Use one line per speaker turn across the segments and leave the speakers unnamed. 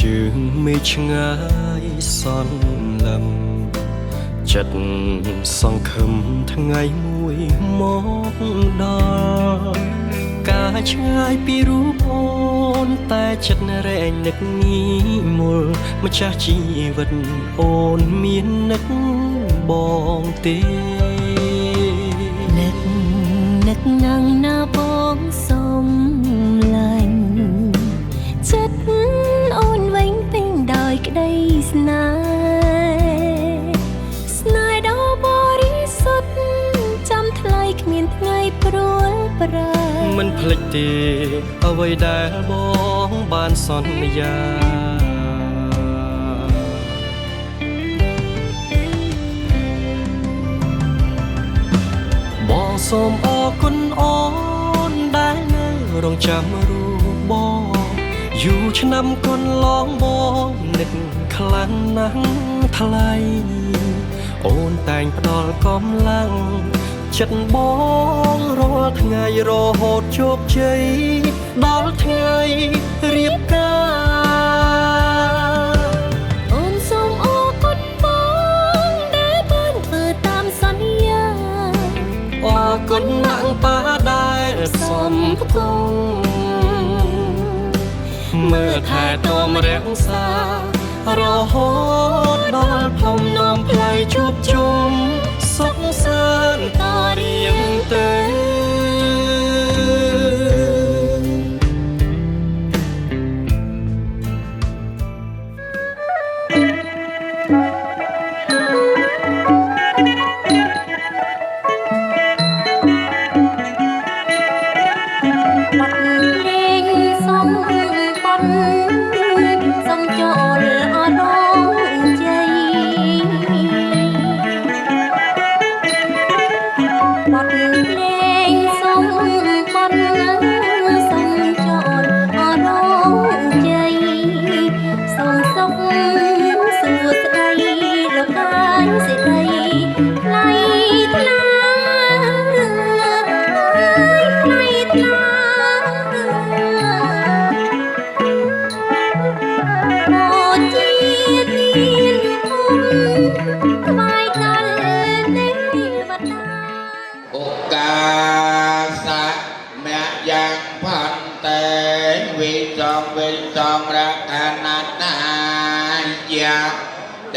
ជើងមេឆ្ងាយសន្លឹមចិត្តសង្ឃឹមថ្ងៃមួយមកដល់ការឆ្ងាយពីរូបអូនតែចិត្តរែងនឹកងីមុលម្ចាស់ជីវិតអូនមាននឹកបងទេ
នឹកណាំងណាបងសុំឡាញ់ចិត្តអូនវិញពេញដោយក្តីស្នេហ៍ដ៏បរិសុទ្ធចាំថ្លៃគ្មានថ្ងៃព្រួលប្រែ
មិនភ្លេចទេអ្វីដែលបងបានសន្យាបងសូមអរគុណអូនដែលនៅរងចាំរូបបងយូរឆ្នាំកន្លងបងនឹកខ្លាំងណាស់ថ្លៃអូនតែងផ្ដល់កម្លាំងចិត្តបងរាល់ថ្ងៃរហូតជោគជ័យដល់ថ្ងៃរៀបការ
អូនសូមអរគុណបងដែលបានធ្វើតាមសន្យា
អរគុណណាស់ប៉ាដែលសំផ្គុំមើលថែទាំរក្សារហូតដល់ភ្នំនាំផ្លូវជួបជុំសុខសាន្តតរៀងទៅ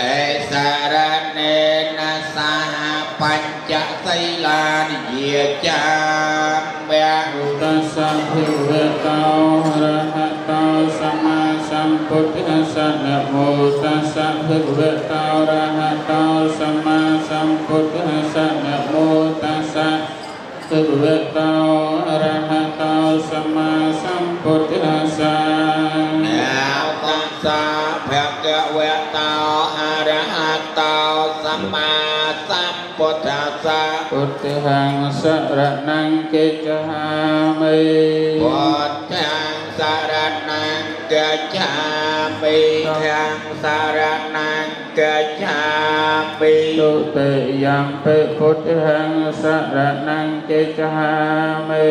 แต่สารเนนะสหปัญจไสลานิเยจามเบียตัสสะภะคะวะโตอะระหะโตสัมมาสัมพุทธัสสะนะโมตัสสะภะคะวะโตอะระหะโตสัมมาสัมพุทธัสสะนะโมตัสสะภะคะวะโตอะระหะโตสัมมาสัมพุทธัสสะนะตัสสะภะคะวะโตอะระหะโตสัมมาสัมพุทธัสสะพุทธังสรณังกิจฉามิพุทธังสรณังกิจฉามิธังสรณังกิจฉามิตุติยัมปิพุทธังสรณังกิจฉามิ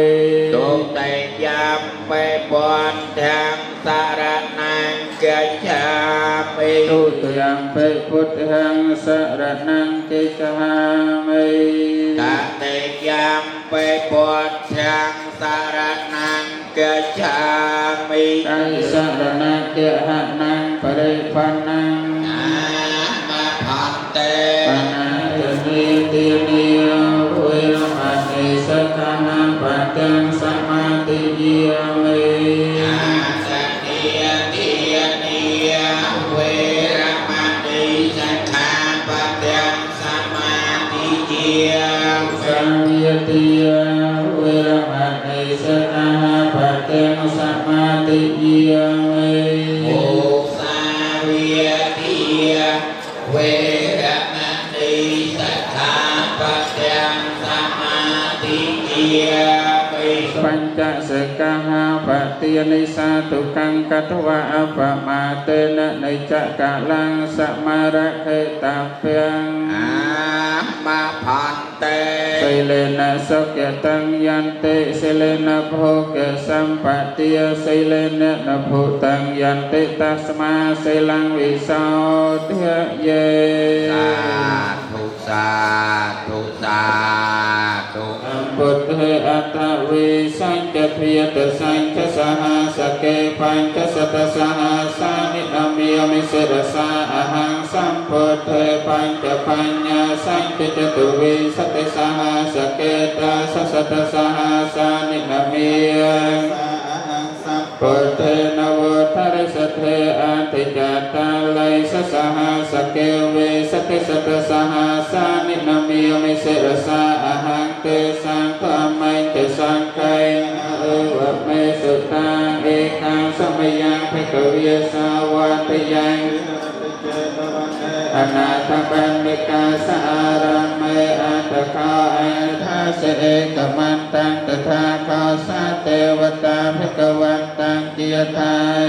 ตุติยัมปิพุทธังสรณังกิจฉามิตุติยัมปิพุทธังสรณังกิจฉามิตติยัมปิพุทธังสรณังกิจฉามิตังสรณังกิหะนังปริปันนังมาพันเตปนาติตินิยเวรมณีสัทธานังปัจจังสมาธิยามิสัตติยติยนิยเวรมณีสัทธาปัจจังสมาธิยาสังยติยเวรมณีสัทธาปัจจังสมาธิยามิโอสาวิยติยเวรมณีสัทธาปัจจังสมาธิยามิปัญจสิกขาปฏินิสาตุกังกัตวะอปมาเตนะในจักกะลังสมาระเขตาเปียง มาพันเต
สิเลนะสุขตังยันติสิเลนะโภคสัมปติยสิเลนะนภูตังยันติตัสมาสิลังวิโสทะเย
สาธุสาธุสาธุ
พุทธอัตถวิสัญจพิยตสัญจสหสเกปัญจสัตสหสานินามิยมิสิรสาอหังสัมพุทธปัญจปัญญาสัญจจตุวิสัตสหสเกตาสัตสหสานินามิยพุทเทนโวทริสเทอัติจตาลัยสสหสเกเวสติสัตสหสานินามิยมิสิรสาอหังเตสังฆามัยเตสังไคเอวะเมสุตังเอกังสมัยยังภิกขเวสาวัตยังอนาถบัณฑิกาสารัมเมอัตถะอันทัสเอกมันตังตถาคาสาเทวตาภิกขวันตังเกียรทาย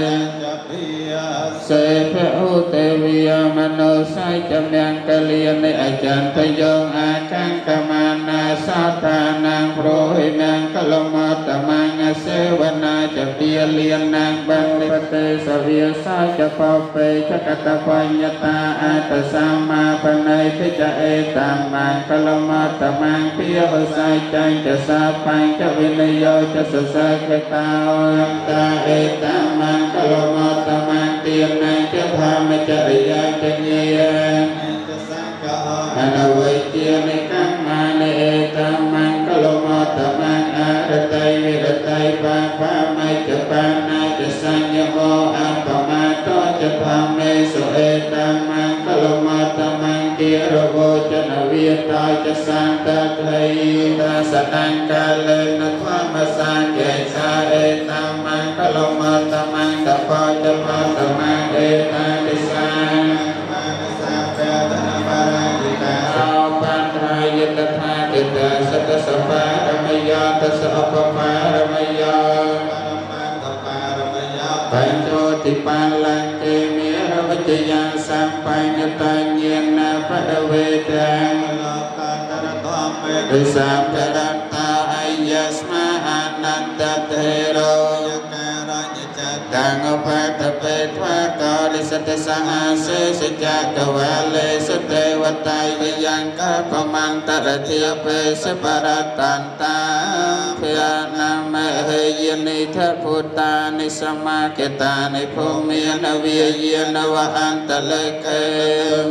เสพอุเตวิยมโนสัยจำยังกะเลียนในอาจารย์ทยงอาคังกมานาสัตานังโปรหินังกลมัตตมังเสวนาจะเปียเลียนนางบัณฑิปเตสเวียสาจะปะเปชกตปัญญตาอาตสัมมาปนัยทิจะเอตัมมังกลมัตตมังปิยอุสัยจังจะสาปังจะวินโยจะสสะเกตาอังตาเอตัมมังกลมัตตมังเตียนนังจะพามจริยาจะเยียนอนาวิเจียในกังมาในเอตัมมังกลมัตตมังอารตัยวิรตัยปาปามัยจะปานาจะสัญญโมอัปปมาโตจะพาเมสุเอตัมมังกลมัตตมังเกียรโวจะนเวียตาจะสังตะไทยตาสนังกาเลนะธรรมสังเกสาเอตัมมังกลมัตตมังตะปะจะปะตมังเอตังติสังอาปันตรายตถาติตาสัตสปารมยาตัสสะปปารมยาปัญโจติปัลลังเกมิรวัจยังสัมปัญญตัญเยนะปะเวทังติสัมปรัตตาอายัสมาอานันตเทโรตังอุปัฏฐเปทวะกาลิสัตสหาเสสจักวาเลสุเทวตายยังกัปมังตระเทียเปสปรัตตันตาเพียนามิเฮยนิทัพพุตตานิสมาเกตานิภูมินวิเยนวะอันตเลเก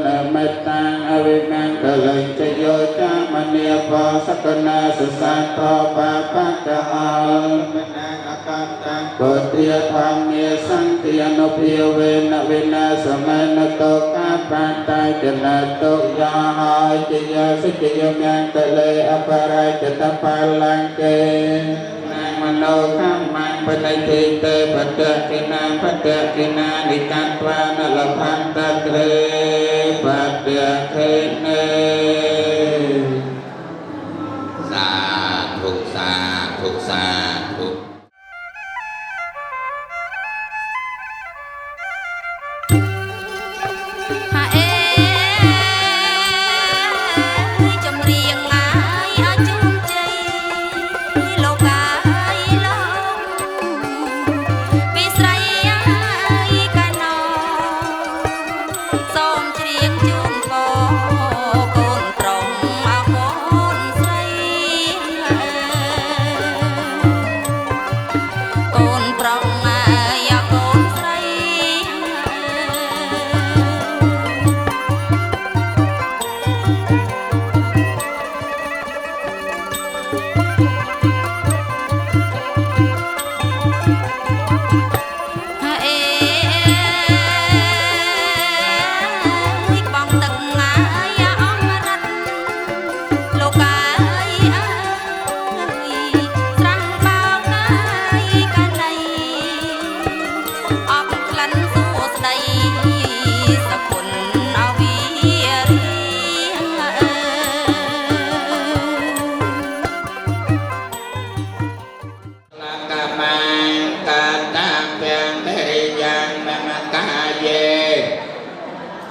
นะเมตตังอวิมังกะเลจโยจามณีปะสกนาสุสันโตปะปะกะอาปฏิยธรรมเมสังติยนุพิยเวนะเวนะสมัยนโตกาปันตาจนะโตยาหายจยาสิจยมังกะเลอปารายจตปาลังเกนังมโนคัมมังปนัยเตเตปัตตะกินาปัตตะกินานิกันปานลพันตะเตปัตตะเขเน
สาธุสาธุสาธุ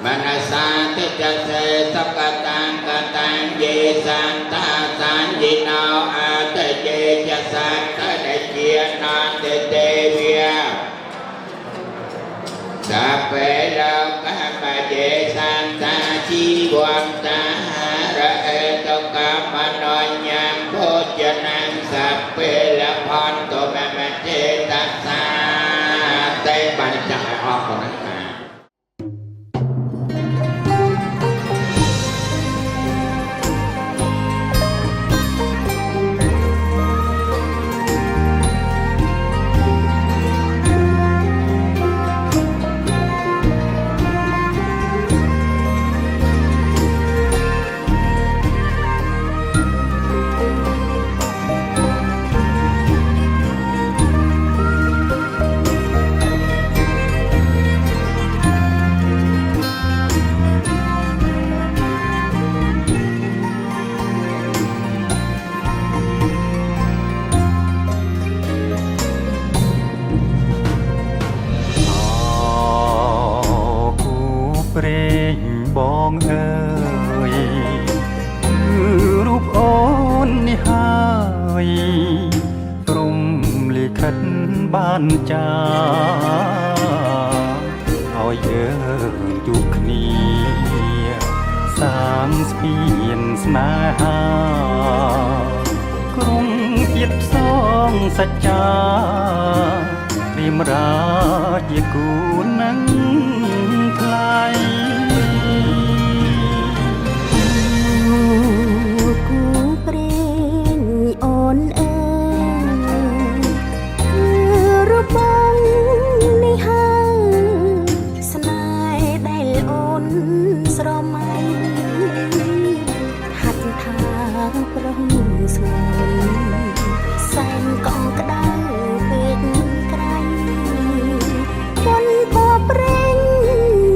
ม นาสาติจะเสสกตังกตังเยสันตาสันยิโนอาเตเยจะสันตะเดเจียนานเตเตเวียสัพเพโลกะปะเยสันตาชีวันตาหาระเอตุกะมโนญังโพจนังสัพเพละพันโตแมมเจตัสสาเตปัญจให้ออกก่อนนะ
ព្រេងបងអើយគឺរូបអូននេះហើយព្រំលិខិតបានចាឲ្យយើងជួបគ្នាសាងស្ពានស្នេហាក្រុងទៀតផ្សងសច្ចាព្រាមរាជាគូនឹងថ្លៃ
គូព្រេងអូនអើយគឺរូបបងនេះហើយស្នេហ៍ដែលអូនស្រមៃហាត់ថាប្រងស្ងួនសែនកងក្តៅពេកក្រៃមុនពព្រេង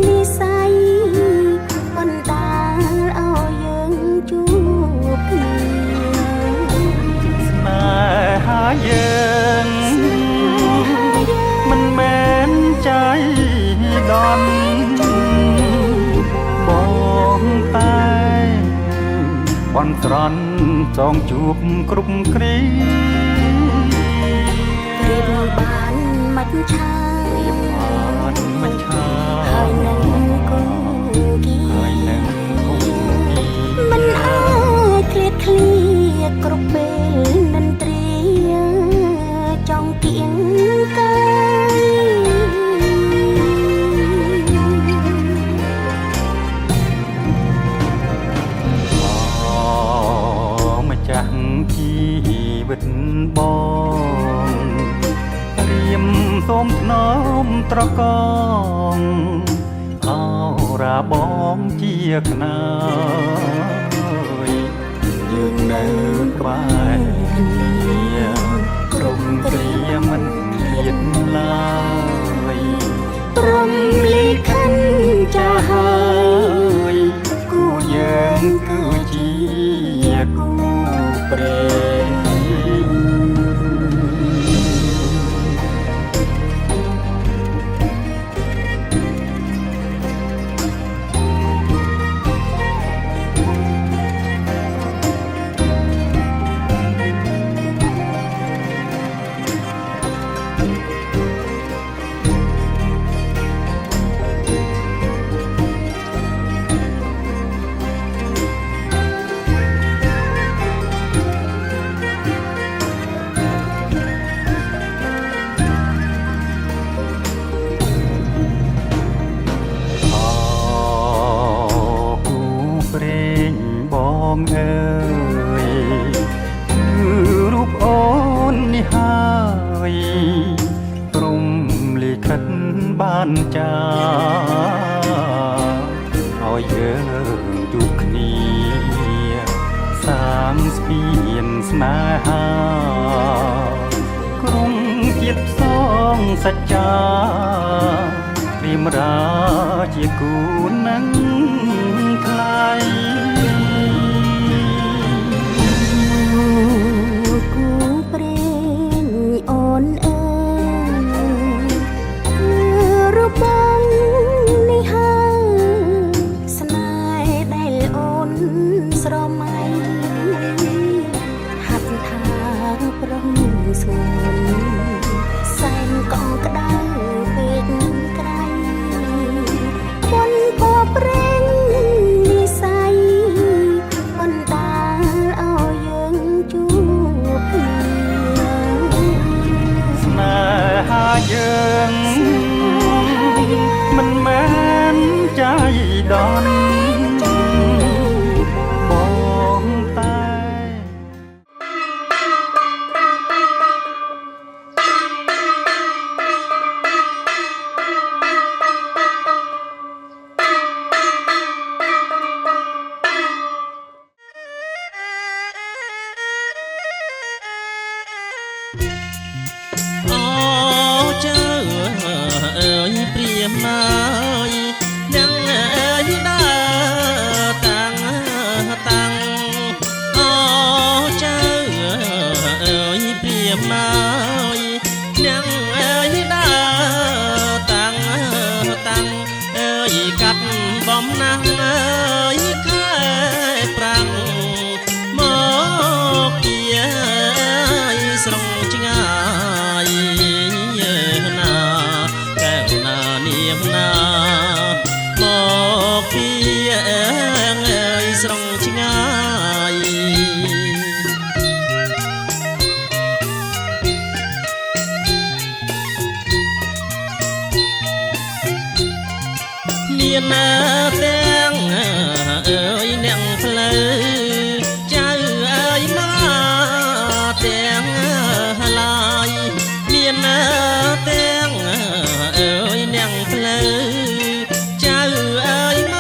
និស័យបណ្ដាលឲ្យយើងជួបគ្នា
ស្នេហាយើងមិនមែនใจដន់បងតែបន់ត្រន់ចងជួបគ្រប់គ្រា
ព្រៀបបានមិនឆា
បានមិនឆា
ហើយនឹងគូគី
ហើយនឹងគូគី
មិនអាចឃ្លាតឃ្លាគ្រប់ពេលនិន្ទ្រាចង់គៀងកាយ
ម្ចាស់ជីវិតបងរៀមសូមថ្នមត្រកងអរាបងជាខ្នើយយើងនៅក្បែរគ្នាក្រុមគ្រាមិនឃ្លាតឡើយ
ព្រមលិខិតចាស់ហើយ
គូយើងគឺជាគូព្រេងបងអើយគឺរូបអូននេះហើយព្រំលិខិតបានចាឲ្យយើងជួបគ្នាសាងស្ពានស្នេហាក្រុងទៀតផ្សងសច្ចាព្រាមរាជាគូនឹងថ្លៃ
គូព្រេងអូនអើយគឺរូបបងនេះហើយ
យដនបងតែ
អូចៅអើយព្រាមណាយនឹងអើយដើរតាំងអូចៅអើយព្រាមណាយនឹងអើយដើរតាំងអើយកាត់បំណាំងអើយខែប្រាំងមកពីស្រងឆ្ងាយណាកែវណានាងណាមកពីអើយស្រងឆ្ងាយមានទាំងអើយអ្នកផ្លូវចៅអើយមកទាំងឡាយមានទាំងអើយអ្នកផ្លូវចៅអើយម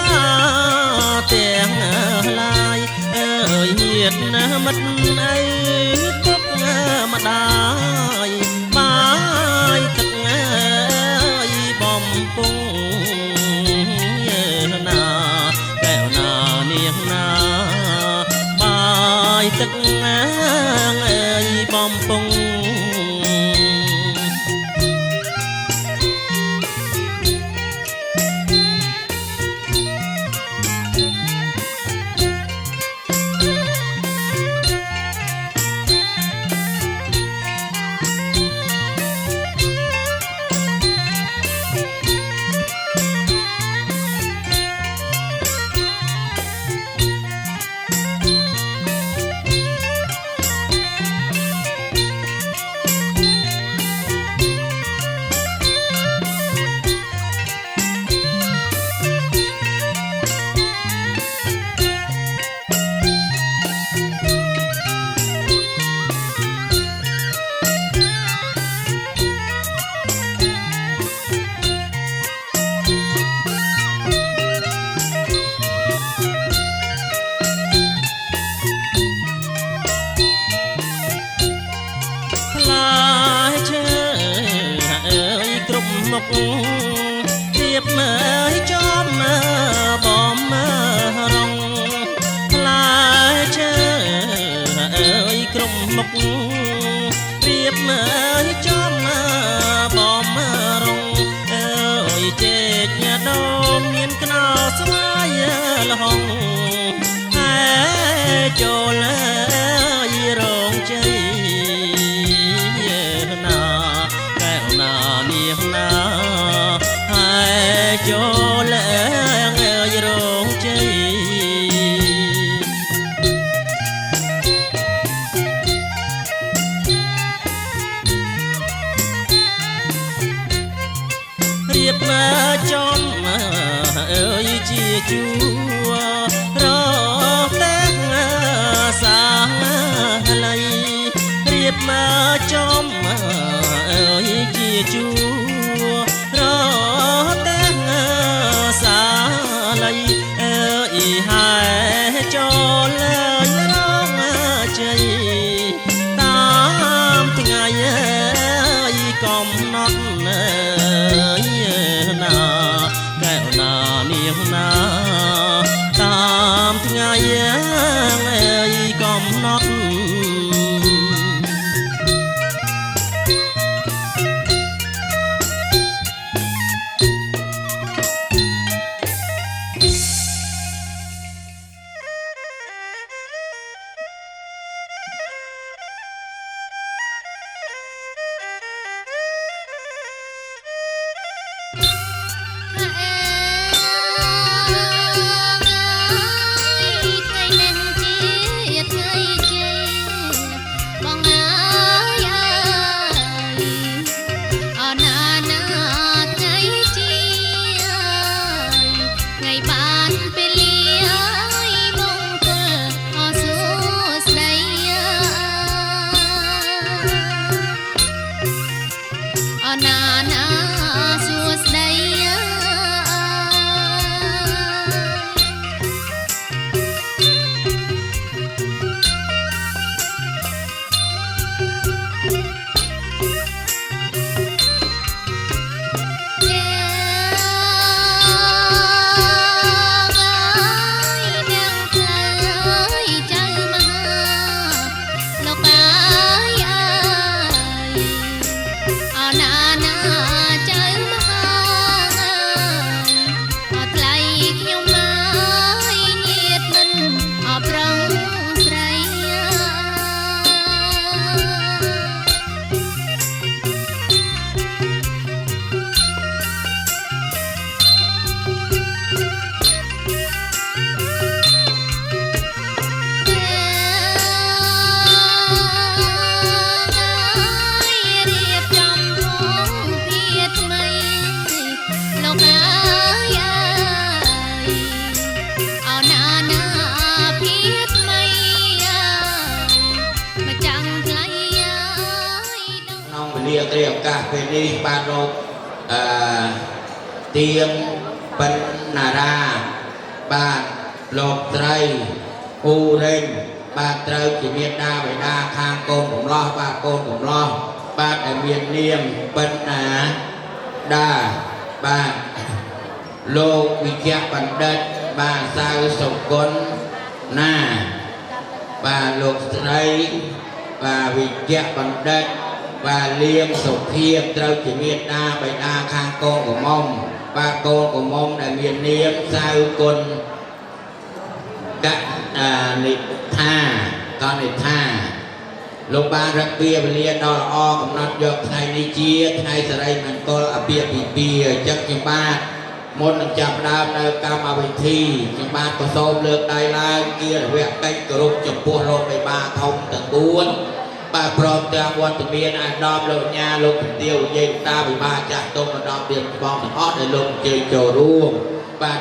កទាំងឡាយអើយញាតមិត្តអើយពុកម្ដាយបាយទឹកអើយបំពង់ណាកែវណានាងណាបាយទឹកអើយបំពង់មុខរៀបមើលចំបំរងផ្លែឈើអើយក្រុមមុខរៀបមើលចំបំរងអើយចេកដោមមានខ្នោស្វាយលហងហើយចូលរងជ័យណាកែវណានាងណាហើយចូលរងជ័យរៀបមកចំអើយជាជួរតែសាលៃរៀបមកចំអើយជាជួរតែសាលៃអើយហើយចូលរងជ័យតាមថ្ងៃកំណត់ណាកែវណានាងណាតាមថ្ងៃកំណត់
เตรียมกาเป็นนี้บ้านโลกเตรียมปัญนาราบ้านโลกไตรอูเร่งบ้านไตรจีเมียนดาไปดาข้างโกนผมล้อบ้านโกนผมล้อบ้านเมียนเนียมปัญนาดาบ้านโลกวิจารณ์บัณฑิตบ้านสาวสกุลหน้าบ้านโลกไตรบ้านวิจารณ์บัณฑิตบ้านเลี้ยงสุขเทียมไตรจีเมียนดาไปดาข้างโกนของมอมบ้านโกนของมอมในเมียนเนียมสาวกุลกะนิท่าตอนนิท่าโรงพยาบาลรักเบียร์เรียนดอลออกำนัดยกไทยนิเจียไทยสไลมันก็อเบียปีเบียจักจังบ้านมนจับดาวในกรรมวิธีจังบ้านก็โซมเลือกได้ลายเกียร์เวกได้กรุบจับพวกเราไปบ้าทองตะกุนบ้าพร้อมจะวันตะเมียนอันดอมโลกญาโลกเดียวเย็นตาไปบ้าจากตรงดอมเดียนฟองทอดในลงเจอโจร่วมบ้าน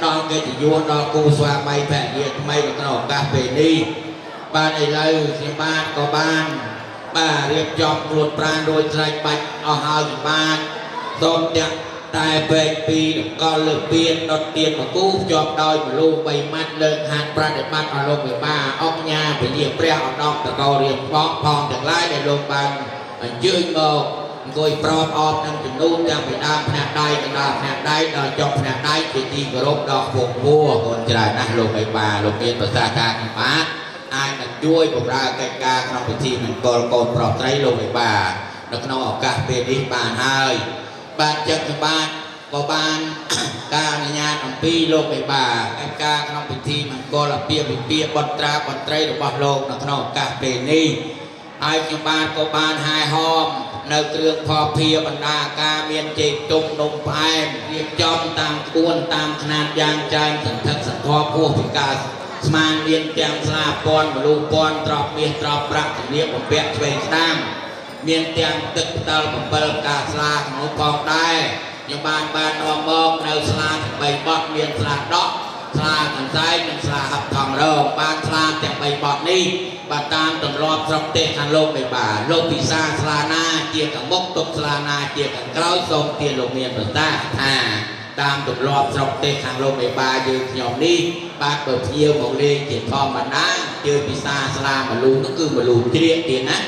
นอนเกจิยวนนอนกูสวาไม่แผ่เยียดไม่กับนอกกาเฟนีบ้านไอ้เลยที่บ้านก็บ้านบ้านเรียบจอมกรวดปราณโดยใจบัดเอาหาอยู่บ้านต้มจักตายเป็นปีก็เลือกเปลี่ยนดดเตียนมากู้จอบดอยมาลูกใบมัดเลิกหันปราเดมัดเอาลงไปบ้าออกยาไปเยี่ยมเปรี้ยวเอาดอกตะกอเรียบฟ้องพองจากไล่ในโรงพยาบาลยืนโบกยปลอมออกนั่งจนนู้นจะไปดามแผนได้กันดามแผนได้ดอกจอบแผนได้ตีกระรบดอกพวกบัวคนจะได้นะลงไปบ้าลงเรียนภาษาการมาอายมันช่วยผมราการการขนมพิธีมันโกนโกนปลอบใจลงไปบ้าแล้วก็น้องออกกาเป็นนิบ้านให้บ้านจักรบ้านก็บ้านการงานของปีลงไปบ้าการขนมพิธีมันโกนละเปียเปียบดตราบดไตรหรือบดโลกแล้วก็น้องออกกาเป็นนี่ไอ้จังบ้านก็บ้านหายหอมในเครื่องพอเพียบรรดาการเมียนจิตตรงนมพายเรียบจอมตามกวนตามขนาดยางใจสันทัดสันทอพวกพิการสมานเรียนแจมสลาปอนบลูปอนตรอบเมียนตรอบปรักเรียบผมเปียกช่วยสร้างเมียนแจมตึกเตลผมเปิดกาสลาหนูปองได้ยังบ้านบ้านนอมองในสลาใบบอดเมียนสลาดอกสลาทางซ้ายเป็นสลาหับทองเริ่มบ้านสลาแต่ใบบอดนี้บ้านตามตลอดสองเตะทันโลกใบบ่าโลกพิซาสลานาเกี่ยวกับมกตกสลานาเกี่ยวกับเกล้าทรงเตียนโลกเมียนภาษาตามตลอดสองเตะทางโลกใบบ่ายืนหย่อมนี้บ้านเปิดเที่ยวมองเลี้ยงเขียนทองมานะเจอพิซาสลามาลูก็คือมาลูเตรียมเตียนนะ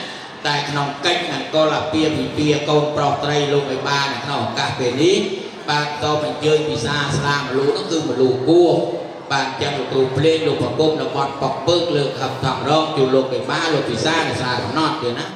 แต่ขนมกั๊กนั่นก็ละเปียผีเปียโกนปลอกไตรโลกใบบ่าขนมกาเป็นนี้บ้านโตมันเจอพิซาสลามาลูก็คือมาลูกู้บ้านจังหวัดตูเพลงลูกปะปุ้มละบอดปอกเบิกเลือกขับทางร้องอยู่โลกใบบ่าโลกพิซาในสลาของนอดเดียวนะ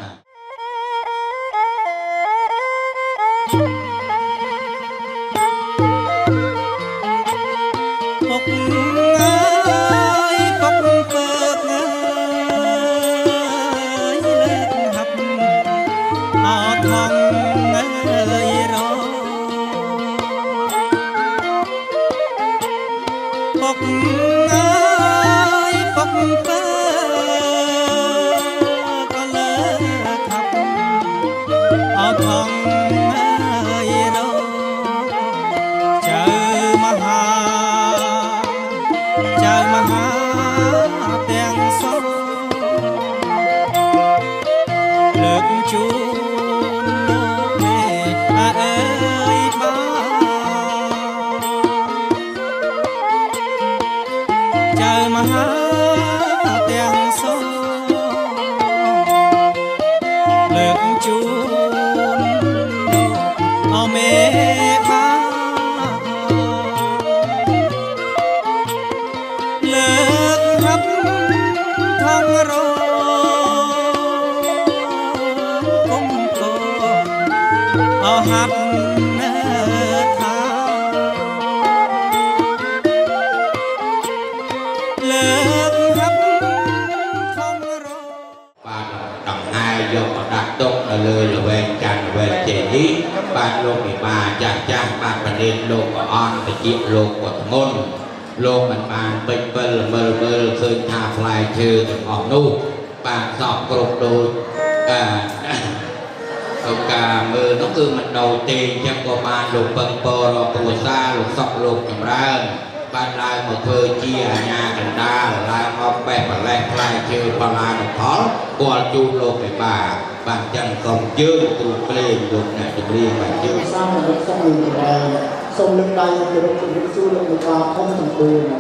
บ้านโลกมีมาจากจ้างบ้านประเด็นโลกอ่อนตะกี้โลกกดงนโลกมันบานเป็นเปิลเมื่อเคยทาฟลายชื่อถึงออกนู่บ้านสอบกรบโดยกามือต้องคือมันโดนตีจังกบาลลูกเปิงโปรปูซาลูกซอกลูกจำร่างบ้านลายหมดเพื่อเจียญากันดาลายมองแบบแรกลายชื่อปลาหนุพอลบัวจูโลกไปบ้า bạn chẳng còn chưa tụ lên được này được liên bạn chưa
sao mà được xong mình xong lưng đây thì được cũng chưa được người ta không thành quyền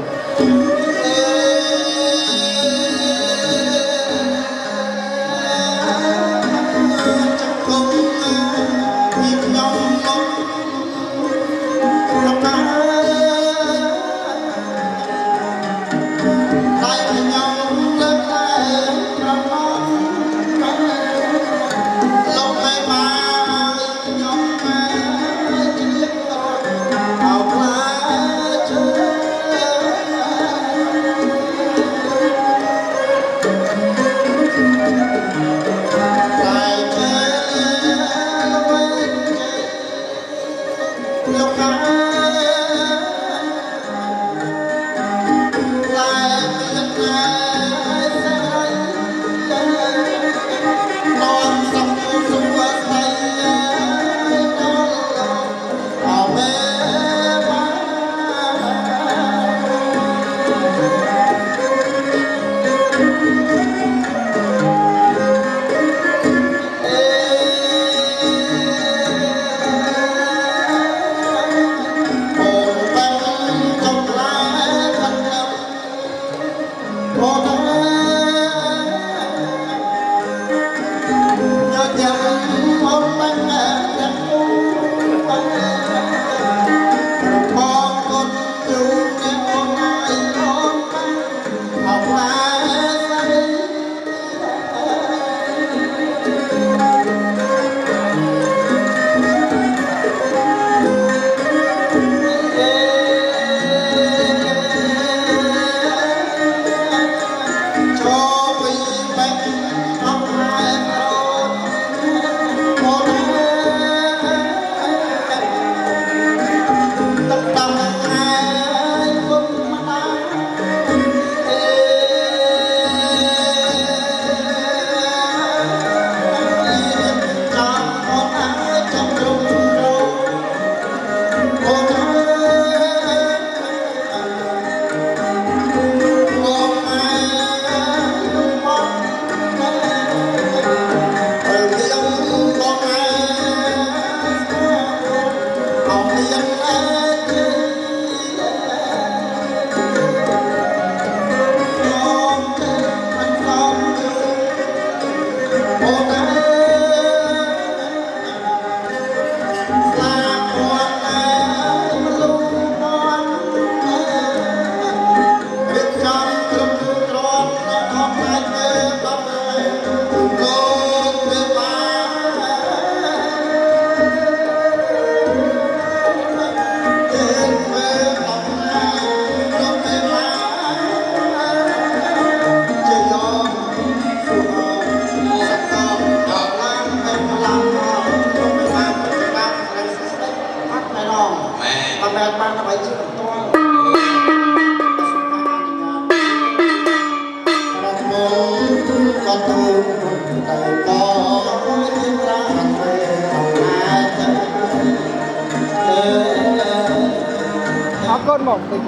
con mỏng mình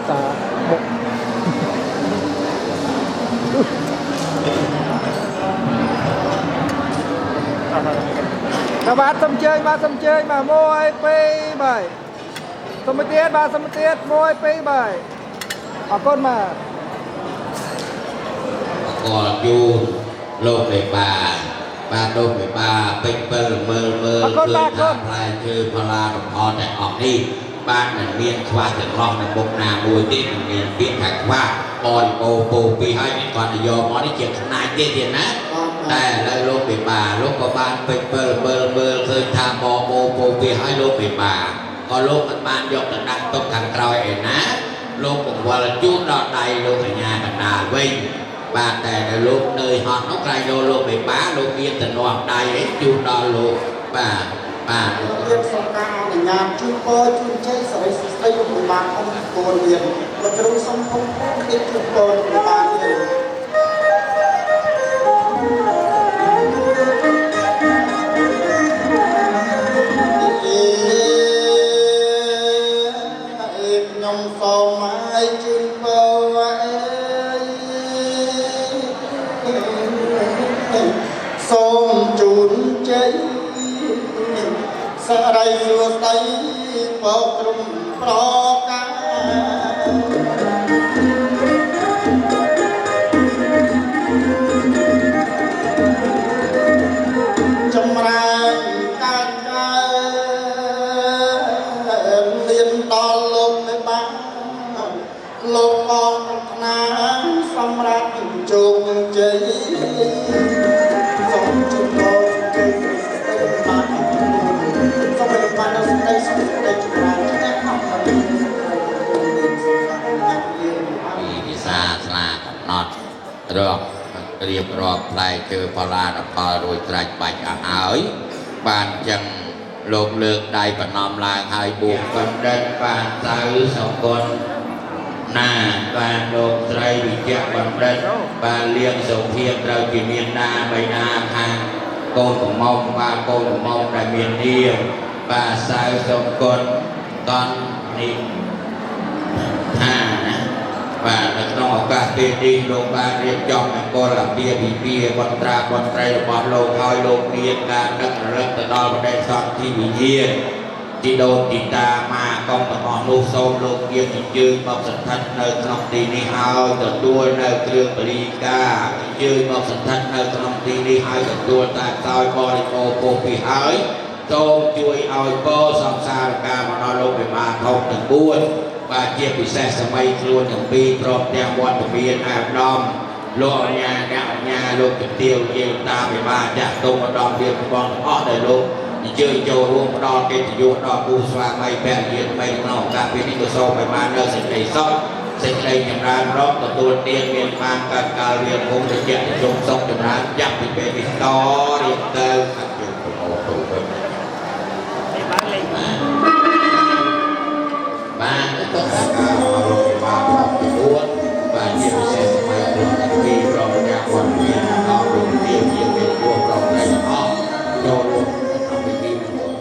tả một các bạn xâm chơi mà môi P7 xâm tiết ba xâm tiết môi P7 con mà
còn chu lô về bà đô về bà P7 mơ
con ba con
lại chơi mà là đồng họ để học đi ban là miền khoaถึงรอบในบกนาบุยที่เมียนเปียกแขกว่าปอนโปปีให้ก่อนยอมอที่เจ็บนายเตี้ยนะแต่เลยลูกไปป่าลูกก็บ้านไปเบอร์เคยทำโปปีให้ลูกไปป่าก็ลูกมันบ้านยกดังต้องขังกรอยเองนะลูกผมว่าจุดดอดใดลูกในงานกันนาวิ่งบ้านแต่ลูกเนยหอนน้องไกลลูกไปป่าลูกเกียนแต่นอนใดจุดดอลูกป่า
เรียนสงการงานชุนโปชุนเชยสวยใส่ลูกบาลของโกนเรียนเราจะรู้สมพงษ์ติดชุนโปลูกบาลเรียนยมสมัยชุนโปส้มจู ដីបោកក្រុមប្រកាចម្រើនកើតកើតមានដល់លោកនៅបានលោកបងប្រាថ្នាសម្រាប់ជោគជ័យសូមជូនដល់ជ័យស្ដីបានសូមឲ្យបានដល់ស្ដីសុខស្ដីចម្រើនអ្នកអស់ហើយ
ពីវិសាស្លាកំណត់រករៀបរាប់ផ្លែគឺបលានផលរួចត្រាច់បាច់អស់ហើយបានចឹងលោកលើកដៃប្រណម្យឡើងហើយបួងបណ្ឌិតបានទៅសង្គមណាបានលោកស្រីវិជ្ជបណ្ឌិតបានលៀងសុភាត្រូវជាមានតាបៃតាខាងកូនកំមុំបាទកូនកំមុំដែលមាននាមបាទសៅសង្គមតននេះថាណាបាទនៅក្នុងឱកាសពេលនេះលោកបានរៀបចំមង្គលអាពាហ៍ពិពាហ៍បត្រាបត្រីរបស់លោកហើយលោកមានការដឹករលឹកទៅដល់បដិសន្ធិវិញ្ញាណទីដូនទីតាម៉ាកងទាំងអស់នោះសូមលោកជាជើងមកសន្ធិដ្ឋនៅក្នុងទីនេះហើយទទួលនៅគ្រឿងបរិការជើងមកសន្ធិដ្ឋនៅក្នុងទីនេះហើយទទួលតាមតោយបរិបោពោពីហើយសូមជួយឲ្យពោសង្សារការមកដល់លោកវិបាលធំទាំង4បាទជាពិសេសសម័យខ្លួនទាំងពីរព្រមទាំងវត្តមានអាដាមលោកអញ្ញាអ្នកអញ្ញាលោកជំទាវជាតាវិបាលចាក់ទុំឧត្តមភាពបងអស់ដែលលោកអញ្ជើញចូលរួមផ្ដល់កិត្តិយសដល់គូស្វាមីភរិយាថ្មីក្នុងឱកាសពេលនេះក៏សូមឲ្យបាននៅសេចក្តីសុខសេចក្តីចម្រើនរកទទួលទានមានបានកើតកាលរៀងគង់ត្រជាក់ជុំសុខចម្រើនចាប់ពីពេលនេះតរៀបទៅអញ្ជើញប្រមូលទៅវិញបានទៅការអរគុណបាទបាទជាពិសេសសម័យខ្លួនទាំងពីរប្រងការវត្តមានដល់រំលាយជាមានគួរប្រងតែអស់ចូលរួមក្នុងពិធីមង្គល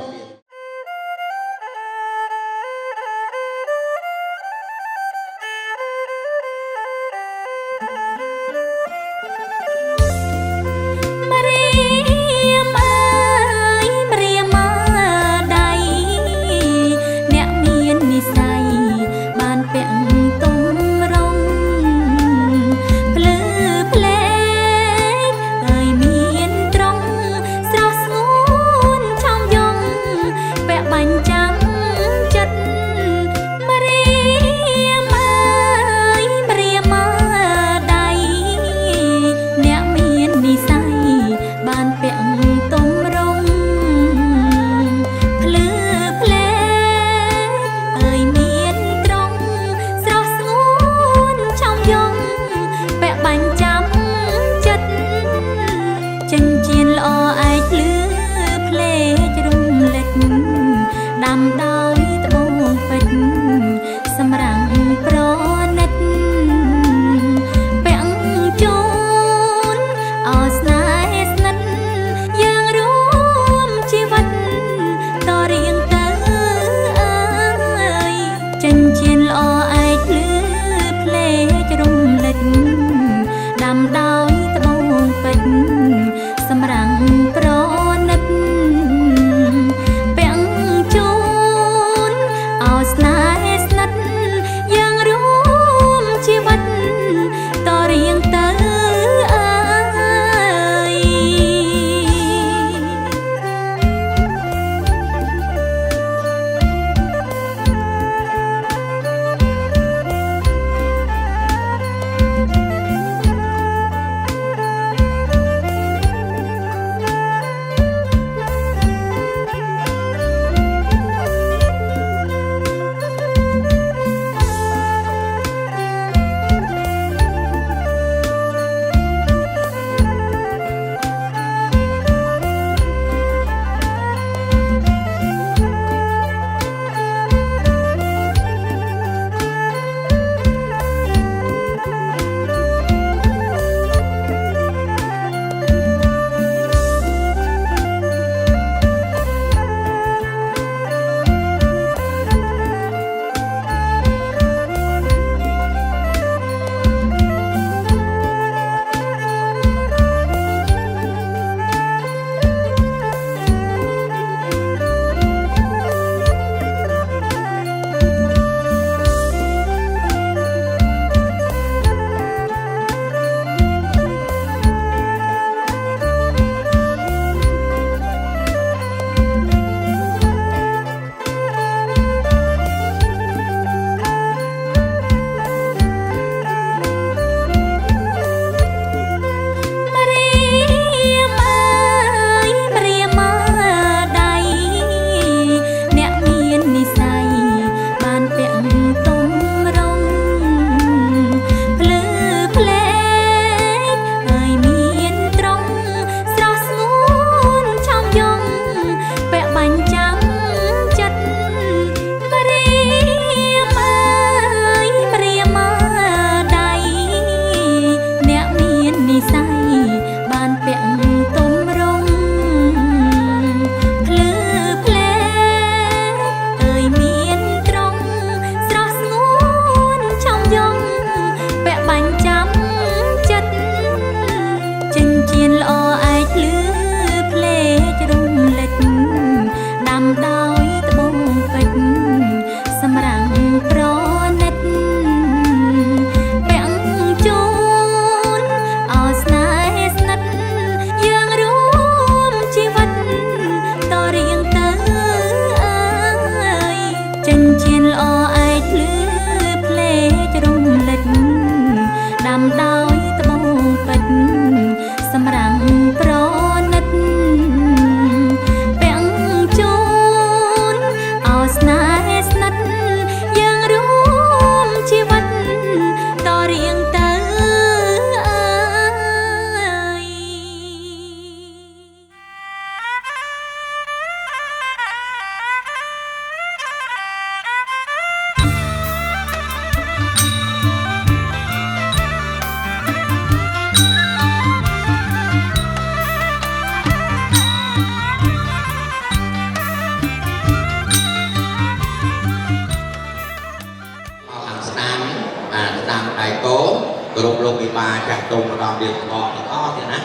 គ្រប់លោកវិបាចាស់ទុំម្ដងទៀតបងទាំងអស់ទៀតណា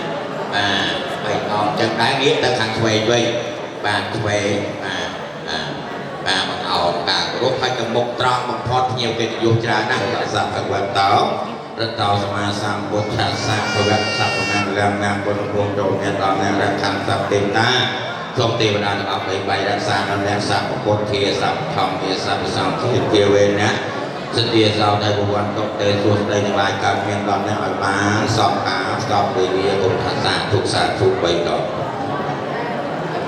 បាទ3អង្គចឹងដែរងាកទៅខាងឆ្វេងវិញបាទឆ្វេងបាទបង្អោនបាទគ្រប់ហើយទៅមុខត្រង់បំផុតភ្ញៀវកិត្តិយសច្រើនណាស់លោកសាស្ត្រភវតោរតោសមាសម្ពុទ្ធសាភវតសព្វនាមលំណាមបុត្រព្រមចូលមានដល់អ្នករក្សាសព្វទេវតាសូមទេវតាទាំងអស់បីរក្សានៅអ្នកសព្វពុទ្ធធាសព្វធម្មធាសព្វសង្ឃធាវេណាសិទ្ធិសោតតែប្រវត្តិទុកទេសួស្ដីទាំងឡាយកើតមានដល់អ្នកឲ្យបានសំអាតស្ដប់វិរិយគុណថាសាទុកសាទុ3ដង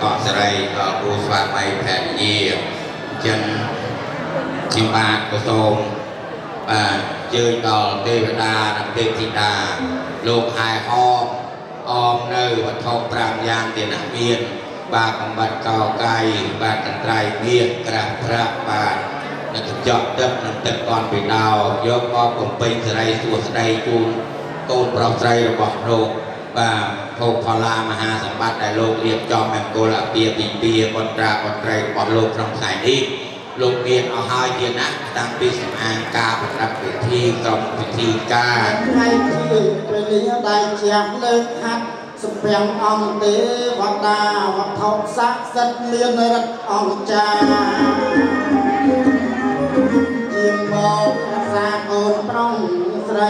កោសរីដល់គ្រូស្វាមីភរិយាចឹងជាបាទក៏សូមបាទជើញដល់ទេវតានិងទេពធីតាលោកហែហោអមនៅវត្ថុ5យ៉ាងទៀតណាមានបាទកំបាត់កោកៃបាទកន្ត្រៃមាសក្រាស់ប្រាក់បាទនិងកញ្ចក់ទឹកនិងទឹកកនពីដោយកមកបំពេញសេរីសួស្ដីជូនកូនប្រុសស្រីរបស់លោកបាទភោគផល្លាមហាសម្បត្តិដែលលោករៀបចំមង្គលអាពាហ៍ពិពាហ៍កូនត្រាកូនត្រីរបស់លោកក្នុងថ្ងៃនេះលោកមានអស់ហើយទៀតណាតាំងពីសម្អាងការប្រដាប់ពិធីក្រុមពិធីការ
ថ្ងៃទីពេលនេះដែលជាលើកហាត់សម្ពាំងអង្គទេវតាវត្ថុស័ក្តិសិទ្ធិមានរិទ្ធអង្គចាជាមករក្សាកូនប្រុសស្រី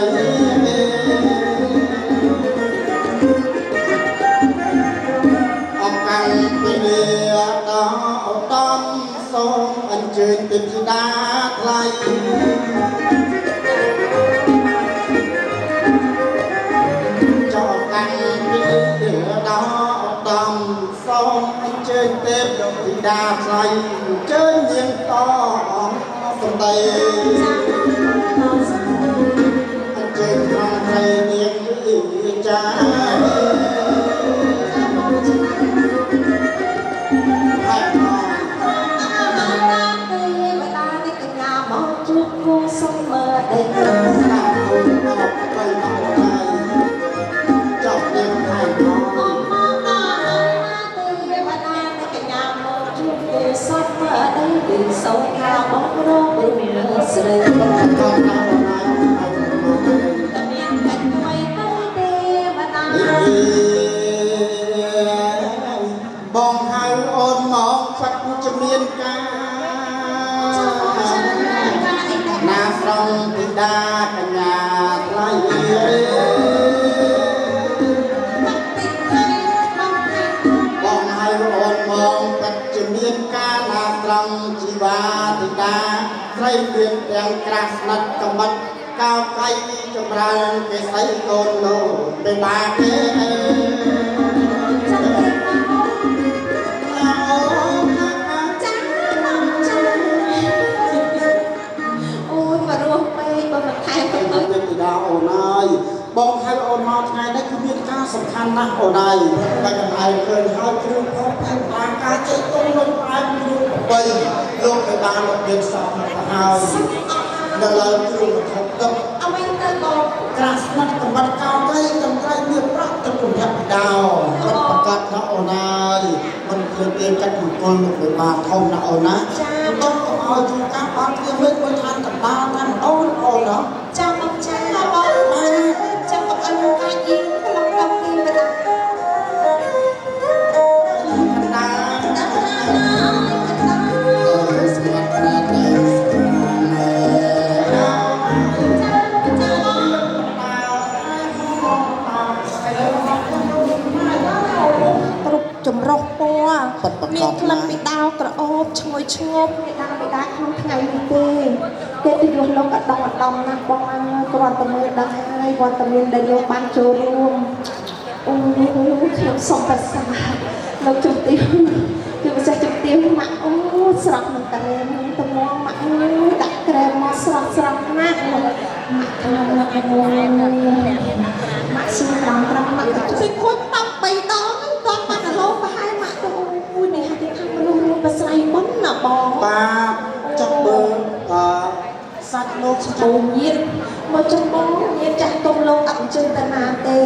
អង្គកាន់ពីដល់ឧត្តមសូមអញ្ជើញទេពធីតាថ្លៃចោលកាន់ពីដល់ឧត្តមសូមអញ្ជើញទេពធីតាថ្លៃអញ្ជើញនាងតអង្គសំដីអញ្ជើញក្នុងត្រីនាងវិចា
សុំមើលតែស្ដាប់អូនអត់ទៅមកហើយចប់នាងថៃមកទេវតាតែកញ្ញាមកជួបគេសុំមើលតែពីសោខាបងរងព្រមលើស្រីបងកូនណាតែមានតែថ្មីទៅទេវតា
បងហៅអូនមកផាត់ជំនាញការណាស្រងពីដាកញ្ញាថ្លៃបងហៅអូនមកផាត់ជំនាញការណាស្រងជីវ៉ាទីដាស្រីមានទាំងក្រាស់ស្និតកំបិតកោកៃចម្រើនគេស្អីកូនលោកទៅបាទេអូនហើយបងហៅអូនមកថ្ងៃនេះគឺមានការសំខាន់ណាស់អូនហើយតែកន្លែងឃើញហើយគ្រឿងផងតាមបានការចេះទុំនឹងផ្អែមគ្រឿង3លោកទៅបានលោកមានសពទៅហើយនៅឡើយគ្រឿងខុសទឹក
អ្វីទៅបង
ក្រាស់ស្និតកំបត្តិកោទៅកំត្រៃមានប្រាក់ទៅពុទ្ធបដោគាត់ប្រកាសថាអូនហើយមិនឃើញទេកាត់មង្គលលោកទៅបានធំណាអូនណា
ចា
បងកុំឲ្យជួការអត់គ្នាមិនមិនឋានកណ្ដាលតាមអូនណា
ចាបងចាបងចាំបងអនុកាយីក្នុងកំពីបដាចម្រុះពណ៌មានក្លិនពីដាវក្រអូបឈ្ងុយឈ្ងប់ពីដាវពីដាក្នុងថ្ងៃនេះទេគេទៅយកលោកអដំណាស់បងអើយគ្រាន់តែមើលដឹងហើយវត្តមានដែលលោកបានចូលរួមអូខ្ញុំសុំប្រសាលោកជំទាវគឺពិសេសជំទាវម៉ាក់អូស្រស់នឹងតែទៅមកម៉ាក់អើយដាក់ក្រែមមកស្រស់ណាស់ម៉ាក់ខ្ញុំមកអូម៉ាក់ស៊ីត្រង់ម៉ាក់ទៅខូចតប3ដងតបបាក់ឡូប្រហែលម៉ាក់ទៅអូយនេះហាក់ទៅខាងមនុស្សរួមប្រស្រ័យមុនណាបង
បាទចាប់មើលសាច់លោកស្ទូ
ញាតមកចំបងញាតចាស់ទុំលោកអត់អញ្ជើញទៅណាទេ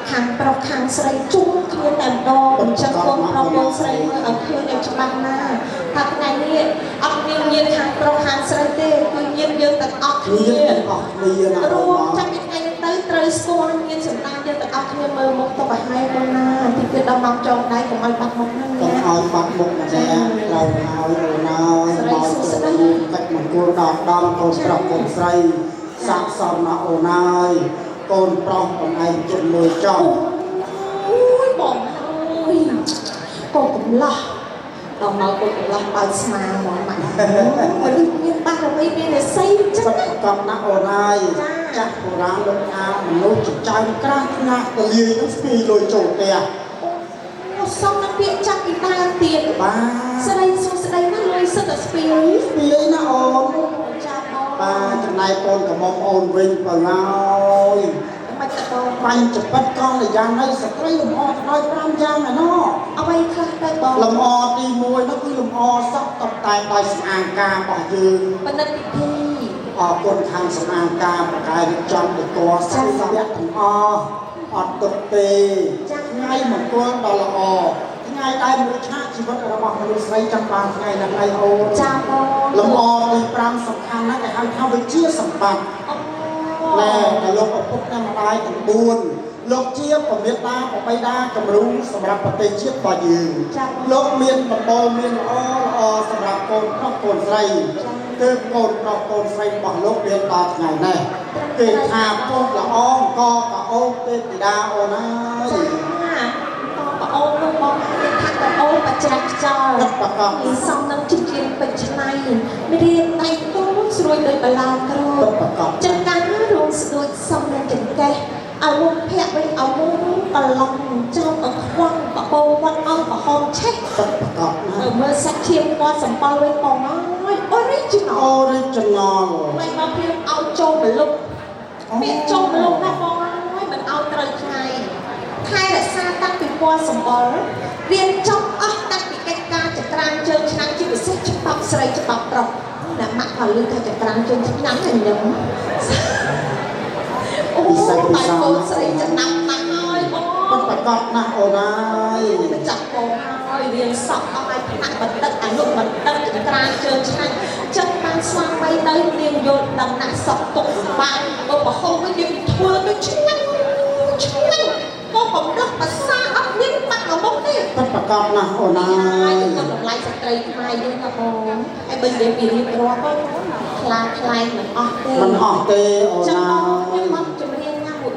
ខាងប្រុសខាងស្រីជុំគ្នាតែម្ដងអញ្ចឹងកូនប្រុសកូនស្រីមើលឲ្យឃើញយ៉ាងច្បាស់ណាស់ថាថ្ងៃនេះអត់មានញាតខាងប្រុសខាងស្រីទេគឺញាតយើងទាំងអស់គ្នា
អស់គ្នាណា
រួមចាំពីថ្ងៃនេះទៅ ស្គាល់មានសម្ដានយើងទាំងអស់គ្នាមើលមុខទៅឲ្យហើយកូនណាទីគឺដល់មកចងដៃកុំឲ្យបាត់មុខហ្នឹង
កុំ
ណា
ឲ្យបាត់មុខម្នាក់ត្រូវហើយអូនហើយមកទៅកាច់មង្គលដល់ដំកូនប្រុសកូនស្រីសាកសមណាស់អូនហើយកូនប្រុសបងឯងចិត្តមើលចង់
អូយបងអើយកូនកំឡោះដល់មកកូនកំឡោះបើស្មាហ្មងម៉ាក់មនុស្សមានបារមីមានរិស័យចឹង
សិត
ណា
ប្រកបណាស់អូនហើយចាស់បុរាណលោកអាមនុស្សចិញ្ចើមក្រាស់ថ្នាក់ទៅលាយនឹងស្ពីលុយចូលផ្ទះ
អូសំណាពាក្យចាក់ពីតាទៀត
បាទ
ស្ដីសួស្ដីណាលុយសិតតែស្ពីល
ស្ពីលណាអូន
ចាំអូន
បាទចំណែកកូនកំមុំអូនវិញបើហើយ
មិនតើ
បាញ់ចពិតកងលយ៉ាងនេះស្ត្រីលំអដល់5យ៉ាងឯណោះ
អ្វីខ្លះទៅបង
លំអទី1នោះគឺលំអសក់តបតែងដោយសម្អាងការរបស់យើង
បណ្ឌិតពិធី
អរគុណខាងសម្អាងការបកកាយរៀបចំដោយកសិស្សវៈទាំងអស់អត់ទុកទេថ្ងៃមង្គលដ៏ល្អថ្ងៃដែលមនុស្សឆាកជីវិតរបស់មនុស្សស្រីចាំបានថ្ងៃណាស់ឯអូន
ចាំបង
លំអទី5សំខាន់ណាស់គេហៅថាវិជាសម្បត្តិ
អូ
ណែដែលលោកឪពុកនិងម្ដាយទាំង4លោកជាពមេតាបបៃតាគំរូសម្រាប់ប្រទេសជាតិរបស់យើងលោកមានដំបូលមានល្អសម្រាប់កូនប្រុសកូនស្រីទើបកូនប្រុសកូនស្រីរបស់លោកមានដល់ថ្ងៃនេះគេថាពុកល្អអង្គកអូនទេពីតាអូនហើយ
បងអូនលោកបងគេថាបងអូនបច្ចាស់ខ្យល់
ទឹកប្រកប
ពីសំនឹងជិះជាពេជ្រឆ្នៃមានរៀនដៃទូស្រួយដោយបលាក្រ
ទឹកប្រកប
ចឹងការរងស្ដួយសំនឹងចង្កេះឲ្យមុខភ័ក្រវិញឲ្យមុខកឡងចំអខ្វងបបោវត្តឲ្យប្រហមឆេះ
ទឹកប្រកបណា
មើលសាច់ឈាមគាត់សម្បល់វិញបងអើយ original
អូរីចំណល
មិនមកព្រៀបឲ្យចូលមលុបពាក្យចូលមលុបណាបងអើយមិនឲ្យត្រូវថ្ងៃថែរក្សាតាំងពីពណ៌សម្បល់រៀនចប់អស់តាំងពីកិច្ចការចក្រានជើងឆ្នាំជាពិសេសច្បាប់ស្រីច្បាប់ប្រុសណាម៉ាក់ក៏លឺថាចក្រានជើងឆ្នាំហ្នឹងខ្ញុំអូតែកូនស្រីចំណាំណាស់ហើយបង
ទឹកប្រកបណាស់អូនហើយ
ទៅចាក់បងហើយរៀនសក់អស់ឲ្យផ្នែកបណ្ឌិតអនុបណ្ឌិតចក្រានជើងឆ្នាំចឹងបានស្វាមីនៅនាងយល់ដឹងណាស់សក់ទុកសម្បត្តិបើប្រហោងវិញយើងធ្វើទៅឆ្នាំបងបំដោះភាសាអត់មានបាក់មកមុខទេ
ទឹកប្រកបណាស់អូនហើ
ហើយ
យ
ទៅតម្លៃស្ត្រីខ្មែរយើងណាបងហើយបើនិយាយពីរៀបរាប់ទៅខ្លាំងខ្លាំងមិនអស់ទេ
មិនអស់ទេអូន
ចឹង
ហើ
ខ្ញុំ
យ
មកជំរាបណាមួយ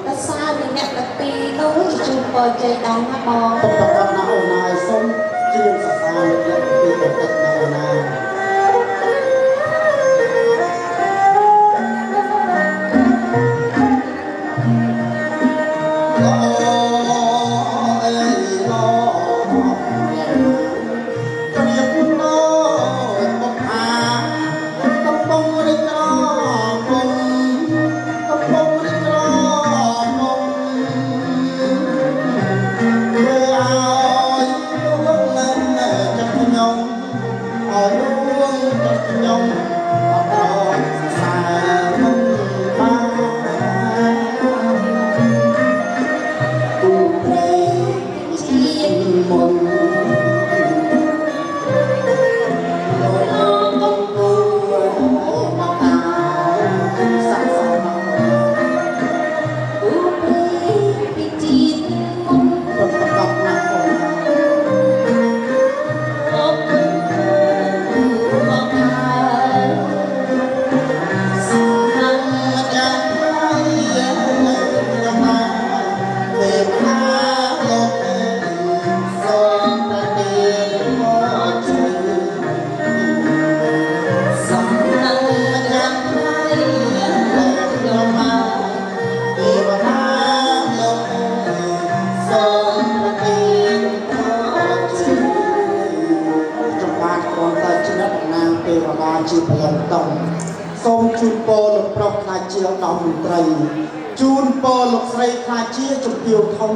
តែសារពីអ្នកតាពីទៅជួបពរជ័យដែរណាបង
ទឹកប្រកបណាស់អូនហើយសូមជាសរសើរលោកពីបន្តិចណាអូនហើយជាប្រឡងតំសូមជូនពរលោកប្រុសខ្លាចជាឧត្តមមន្ត្រីជូនពរលោកស្រីខ្លាចជាជំទាវធំ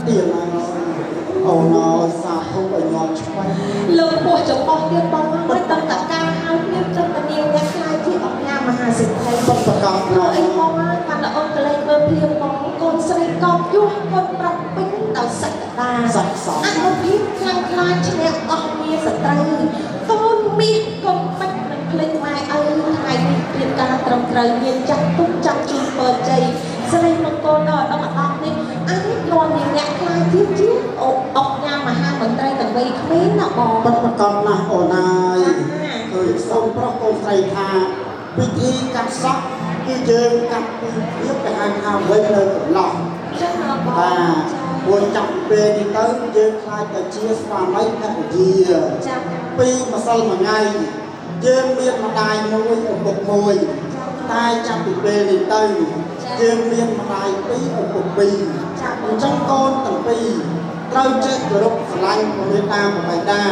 ទៀតអូនអើយសាធុឲ្យញាប់ឆ្វេង
លើពោះចំបោះទៀតបងមិនដឹងតការហៅទៀតចុះតានាងអ្នកខ្លាយជាអង្គការមហាសិទ្ធិ
ទឹកប្រកប
ព្រោះ
ណាស់
អីបងហើយបានតែអង្គលេងមើលព្រាមបងកូនស្រីកោបយុះកូនប្រុសពេញដោយសក្តា
សក្តិសម
អនុភាពខ្លាំងខ្លាចឈ្នះអស់មាសត្រូវកូនមាសកូនបាច់មិនភ្លេចម៉ែឪថ្ងៃនេះព្រៀបការត្រឹមត្រូវមានចាស់ទុកចាំជូនពរជ័យស្រីមង្គល ចូលដល់ដល់ម្ដងនេះអានេះនាំនាងអ្នកខ្លាចជាអុកញ៉ាំមហាមន្ត្រីទាំងវ័យក្មេងណាបង
បិទប្រកបណាស់អូនហើយឃើញសូមប្រុសកូនស្រីថាពិធីកាត់សក់គឺយើងកាត់ពីភាពទៅហៅថាវិញនៅកន្លោះ
ចាបង
បាទពួនចាប់ពេលនេះទៅយើងខ្លាចតែជាស្វាមីភរិយា
ចា
ពីម្សិលមួយថ្ងៃយើងមានម្ដាយមួយឪពុកមួយតែចាប់ពីពេលនេះទៅយើងមានម្ដាយពីរឪពុកពីរអញ្ចឹងកូនទាំងពីរត្រូវចេះគោរពស្រឡាញ់ព្រះមេត្តាបិតា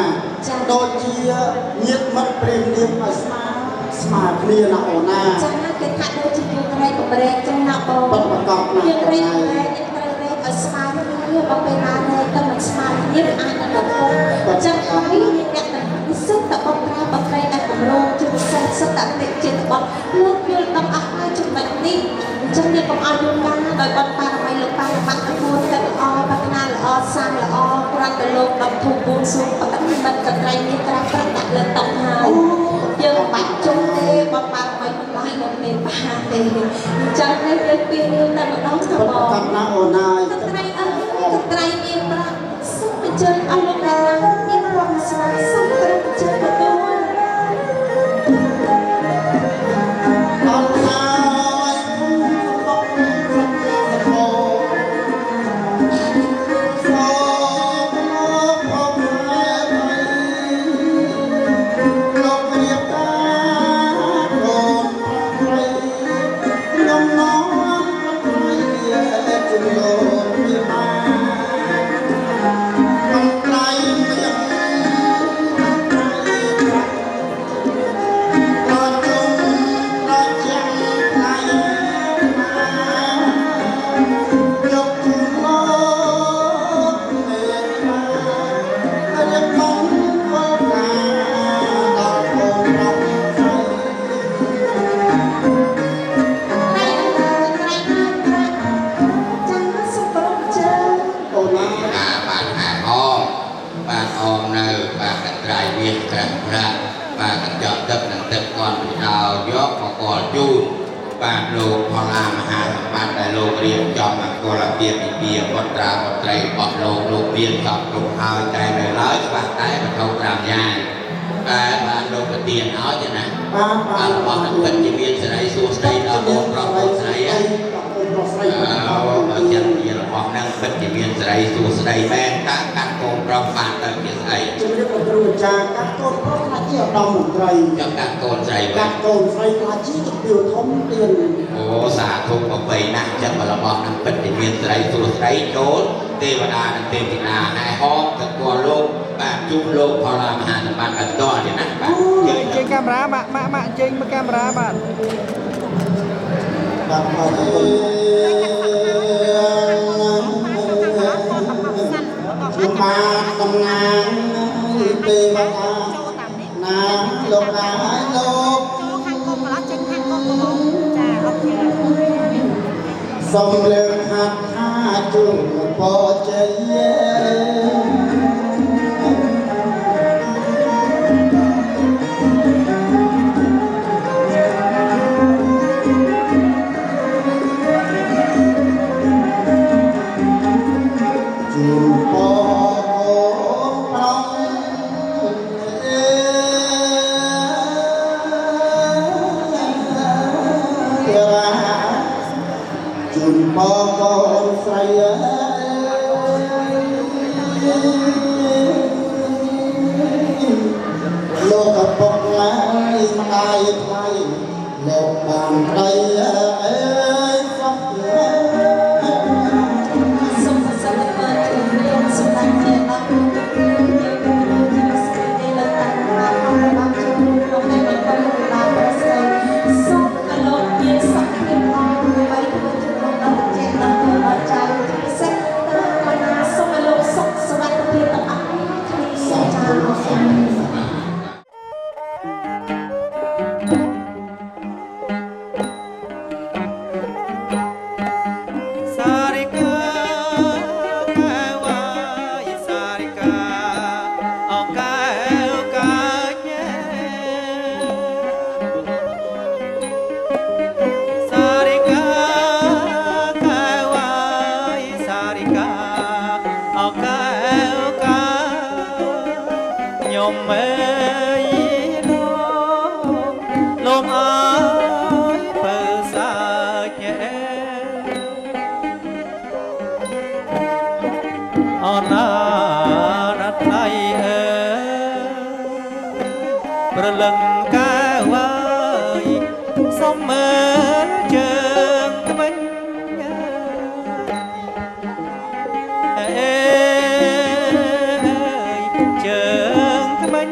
ដូចជាញាតិមិត្តព្រាហ្មណ៍នាងឲ្យស្មើគ្នាណាអូនណា
ចាគេថាដូចជាយើងរែកកម្រែកចឹងណាបង
បិទប្រកបណាស់
យើងរែកកម្រែកយើងត្រូវរែកឲ្យស្មើគ្នាបើពេលណារែកទៅមិនស្មើគ្នាវាអាចនឹងដល់ពុកអញ្ចឹងហើយអ្នកទាំងនេះសិតតែបងប្រាបត្រីដែលកម្រងជាពិសេសសិតតែអ្នកជាតិបត់លោកយល់ដល់អស់ហើយចំណុចនេះអញ្ចឹងយើងកុំឲ្យយល់ការដោយបត់បារមីលោកបារបាក់ទៅតែល្អបដនាល្អសាមល្អគ្រាន់តែលោកដល់ធូបបួងសួងបដិបត្តិកត្រៃនេះត្រាស់ត្រាស់ដាក់លើតុហើយយើងបាច់ជុំទេបត់បារមីមិនឡើយលោកមានបាទេអញ្ចឹងនេះយើងពីរឿងតែម្ដងទៅ
បិទ
ប
ប្រក
ង
បណាស់អូនហើយក
ត្រៃអើយកត្រៃមានប្រាក់សូមអញ្ជើញឲ្យលោកតាមានរំស្រាយសូមត្រឹមចិត្តទទួល
អត់ហើយបងសូមលោករៀបការរោគប្រៃខ្ញុំน้องប្រៃជាលោកមានបានប្រៃមាន
បានហែអមបានអមនៅបានកត្រៃមានក្រាស់ប្រាក់បានកញ្ចក់ទឹកនិងទឹកគាត់ពីដល់យកមកកលជូនបានលោកផល្លាមហាសម្បត្តិដែលលោករៀបចំអកលភាពវិជាបុត្រាបុត្រីរបស់លោកមានសពគ្រប់ហើយតែនៅឡើយច្បាស់តែបទ5យ៉ាងតែបានលោកប្រទានឲ្យទេណាបានរបស់នឹងពិតជាមានសេរីសួស្តីដល់បងប្រុសបងស្រីបើចឹងជារបស់នឹងពិតជាមានសេរីសួស្តីមែនតាកាត់កូនប្រុសបានទៅជាស្អី
ជំរាបលោកគ្រូអាចារ្យកាត់កូនប្រុសខ្លះជាឧត្តមមន្ត្រី
ចង់កាត់កូនស្រី
កាត់កូនស្រីខ្លះជាជំទាវធំទៀត
អូសាធុប្របីណាស់ចឹងរបស់នឹងពិតជាមានសេរីសួស្តីចូលទេវតានិងទេពធីតាហែហោមទៅគួរលោកបាទជុំលោកផល្លាមហាសម្បត្តិបន្តទៀតណាបាទ
ចេញកាមេរ៉ាម៉ាក់ចេញមកកាមេរ៉ាបាទ
បាទហើយខ្ញុំបានតំណាងទេវតាណាលោកណាលោកសូមលើកហាត់ថាជួបពរជ័យ បងកូនស្រីអើយលោកឪពុកឡើយម្ដាយថ្លៃលោកបានប្តីអើយសុខ
សូមសន្និបាតជំរាបសម្ដេចព្រះអង្គយើងជាស្រីនៃលោកតាបានបានចូលរួមក្នុងនៃបរិបទដល់ព្រះស្រីសូមអលោកមានសុខភាពល្អដើម្បីធ្វើជំនុំដល់ចេតនាដល់ចៅពិសេសតាមណាសូមអលោកសុខសុវត្ថិភាពទាំងអស់គ្នាចាអរគុណ
អ
ជើងថ្មិញអើយជើងថ្មិញ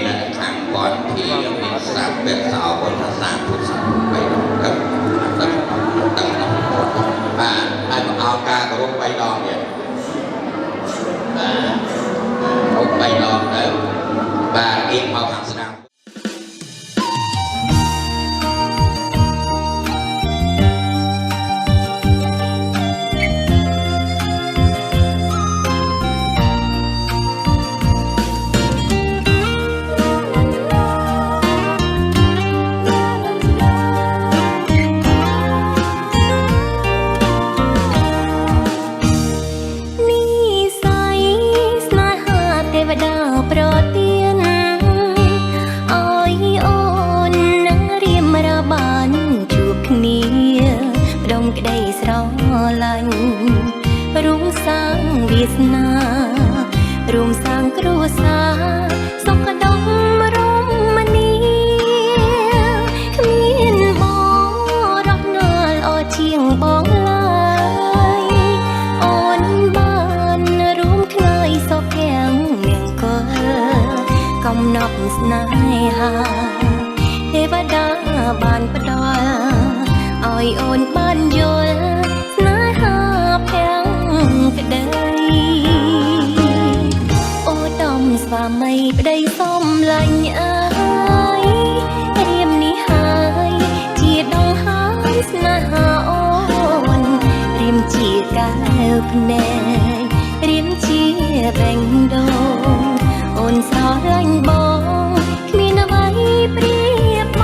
นะขังก่อนที่มีสักเป็นสาวคนสามผู้สาวไปครับตั้งไอ้เอากากระรบไปดองเนี่ยรบไปดองแล้วบ้าเองมาขังสนาม
ក្តីស្រឡាញ់រួមសាងវាសនារួមសាងគ្រួសារសុខដុមរមនាគ្មានបងរកណាល់អជាងបងឡើយអូនបានរួមគ្នាសុខទាំងមង្គលកំណប់ស្នេហាទេវតាបានផ្ដល់ឲ្យអូនបានយល់ស្នេហាភាំងក្តីអូដំស្វាមីប្តីសំឡាញ់អើយរៀមនេះហើយជាដងហើយស្នេហាអូនរៀមជាកែវភ្នែករៀមជាបេងដូងអូនស្រឡាញ់បងគ្មានអ្វីព្រៀប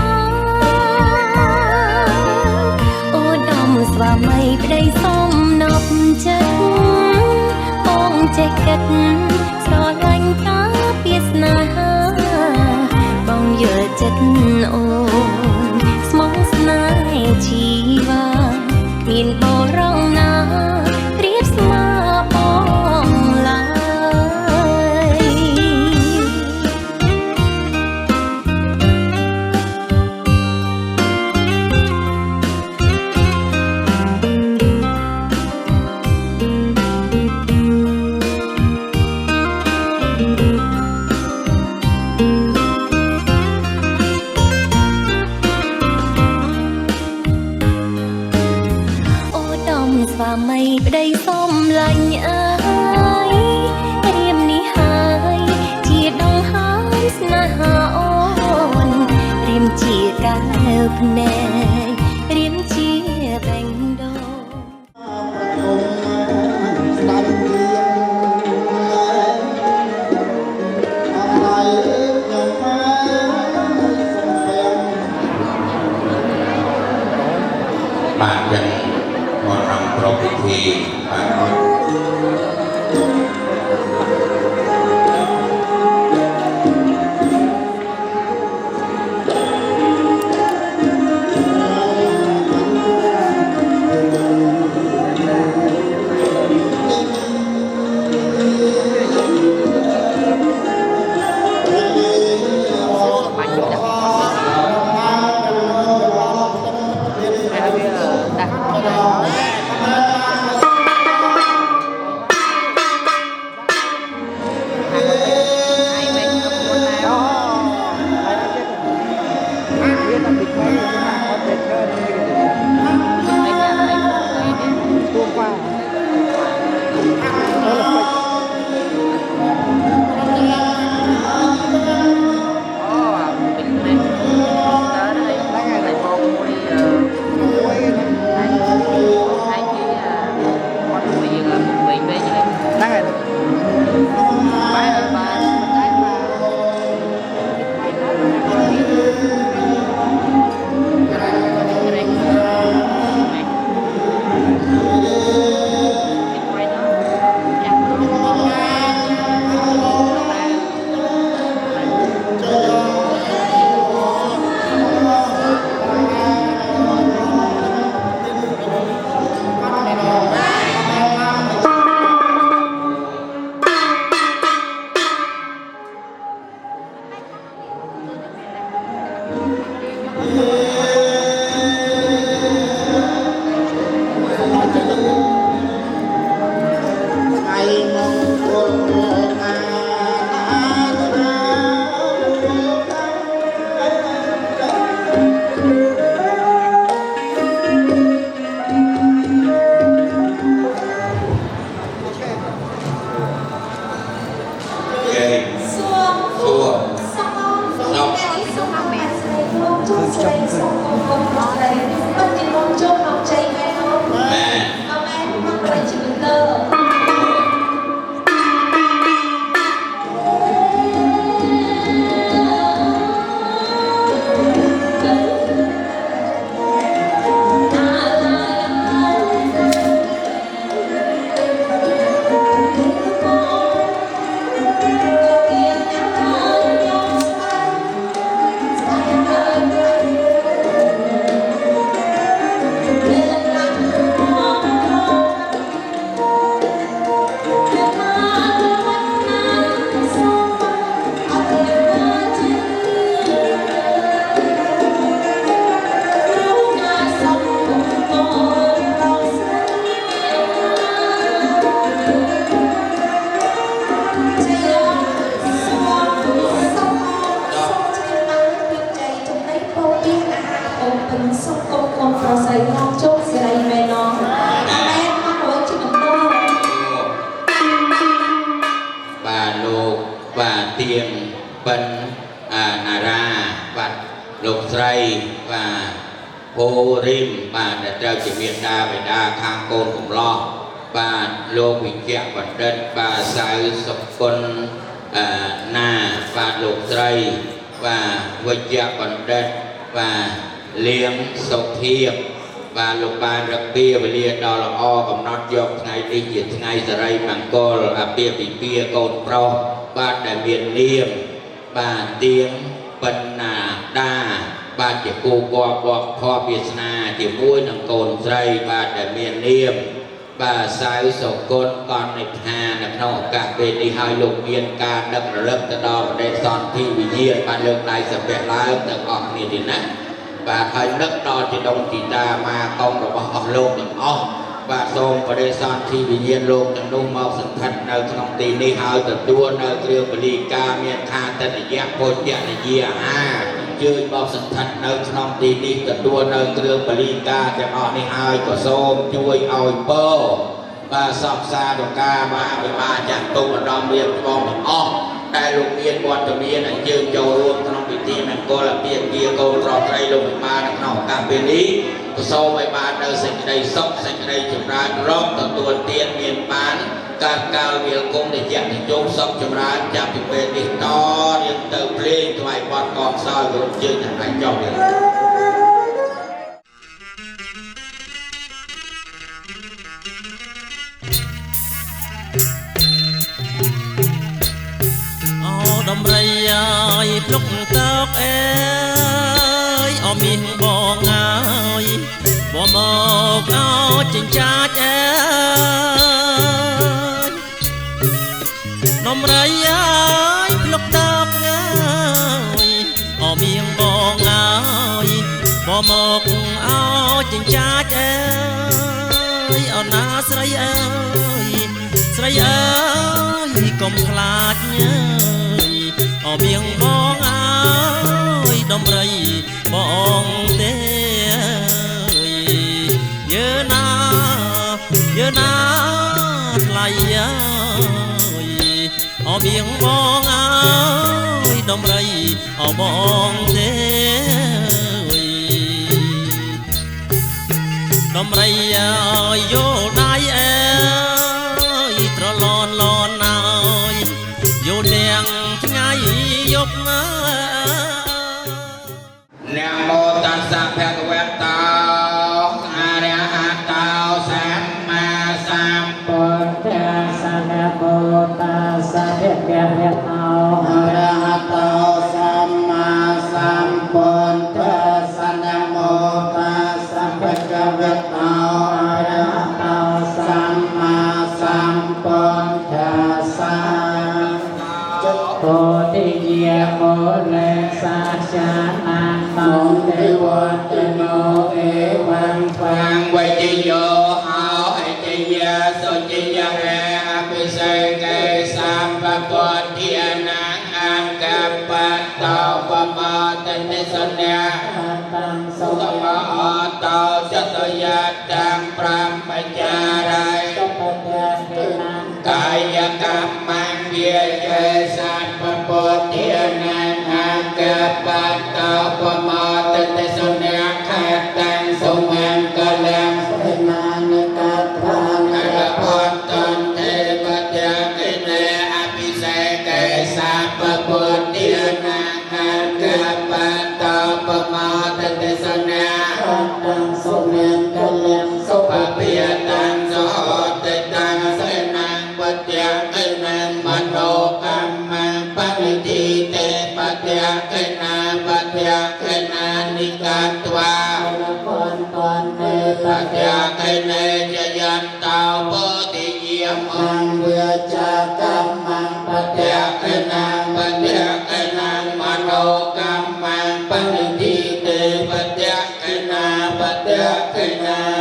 មកស្វាមីប្តីសំណប់ចិត្តបងចេះគិតស្រឡាញ់តាពីស្នេហាបងយល់ចិត្តអូនស្មោះស្នេហ៍ជីវ៉ាគ្មានបរងណាប្រៀបស្មើបងឡើយស្វាមីប្តីសំឡាញ់អើយរៀមនេះហើយជាដងហើយស្នេហាអូនរៀមជាកែវភ្នែករៀមជាបេងដូង
bạn dân còn nằm pro thì bạn nói và tiền bần nà ra và lục sray và ô rim và đã trao chỉ miền đa về đa khang côn cũng lo và lô bị chẹo vật đất và sai sọc con na và lục sray và vây chẹo vật đất và liếng sọc thiệp và lục ban rắc bia và lia đo là o còn nót dọc ngày đi diệt ngày giờ đây bằng cô là bia bị bia côn pro và đại miền liêm và tiếng bần đa và chỉ cô qua kho Việt Na chỉ mũi nằm cồn dây và đại miền liêm và sai sổ côn con này hà nằm nọ cả về đi hai lục miền ca đập lớp từ đó và đây son thi vì nhiên và lượng này sẽ vẹn lá từ ngọn miền đi nè và hai nước đó chỉ đông chỉ ta mà công rồi họ lộn được ó và xong và đây son thi vì nhiên lộn từ nung màu sừng thật nơi trong tiền đi hai từ đua nơi kêu và đi ca miền kha tên là giáp bôi chẹt là gì chơi bao sừng thật nơi trong tiền đi từ đua nơi kêu và đi ca thì họ đi hai của xôm chui oi bơ và sọc xa đồ ca ba chẳng tung ở trong miền con được ó đại lục miền quan trọng miền là chơi châu luôn trong bị tiền này cô là miền kia cô trò đây lục ba được nọ cả bên ý sau mấy ba nơi sinh đây sốc sinh đây chụp ra rót từ tuần tiền miền bán cả cao miền công để chạm thì chốt sốc chụp ra chạm thì bên đi to điện từ lên ngoài quan còn sao rồi chơi thằng anh chọn được
đom rây ơi lúc tóc ơi ở miền bò ngơi bò mộc áo chỉnh cha ơi đom rây ơi lúc tóc ơi ở miền bò ngơi bò mộc áo chỉnh cha ơi ở na sray ơi công khát nhớ ở miền bong ơi đom rây bong tê nhớ na lại ơi ở miền bong ơi đom rây ở bong tê đom rây ơi vô đai ơi trò lon ơi vô đèn ngày dục
Nam mô Tassa Bhagavato Arahato Samma Sambuddhassa Namo Tassa Bhagavato Arahato Samma Sambuddhassa Namo Tassa Bhagavato Arahato Samma Sambuddhassa Cô thị diệ mô lê sa cha nan tông đế vô tên nô ế văn phang quay chi vô hào hệ chi gia so chi gia rè api se kê sam và con thiên nang an cáp bát tàu và mơ tên đế sơn nè tăng sâu mơ ở tàu cho tôi gia trang pram bạch cha rai Kaya kamang bia ye san papo thiên an an ca pa tao pa ma tên te son ne kha tan sông an ca lam phê man ca thang la pon ton te pa tia ke ne api se ke sa papo thiên an an ca pa tao pa ma tên te son ne kha tan sông an ca lam so pa bia tan so te tan mano kamang paniti te patya kena nikatwa kon te patya kena jayan tao bo ti diam ang via cha kamang patya kena mano kamang paniti te patya kena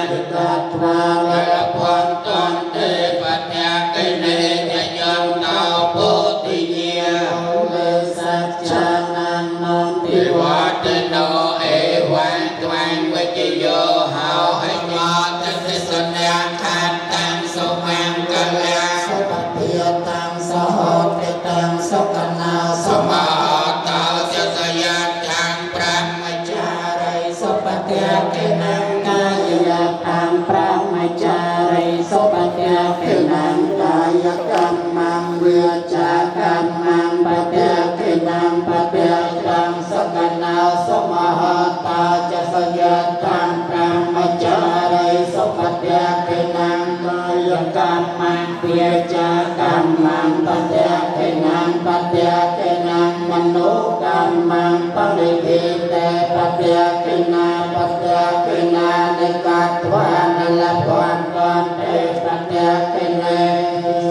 nikatwa la pon ton te patya kena jayan tao bo ti diam le sát cha nan non ti wa te no e wan twang we chi yo hao hai nho te te son yang khan tang so mang ka la so pa thia tang so ho te tang so
កណាស
ស
មា
មាតោចសយាខាងប្រាំអចារិសុបតិកេណង្កាយយាខាងប្រាំអចារិសុបតិកេណង្កាយកម្មងវាចាកម្មងបតិកេណង្បតិកាំសកណាសមហតោចសយាខាងប្រាំអចារិសុបតិកេណង្កាយកម្មងវាចាកម្មងបតិកេណង្បតិកេណង្មនោកម្មងបរិហេតេបតិកេណាបតិកេណានិកាទវានលភ័ន្តន្តិបតិកេនេ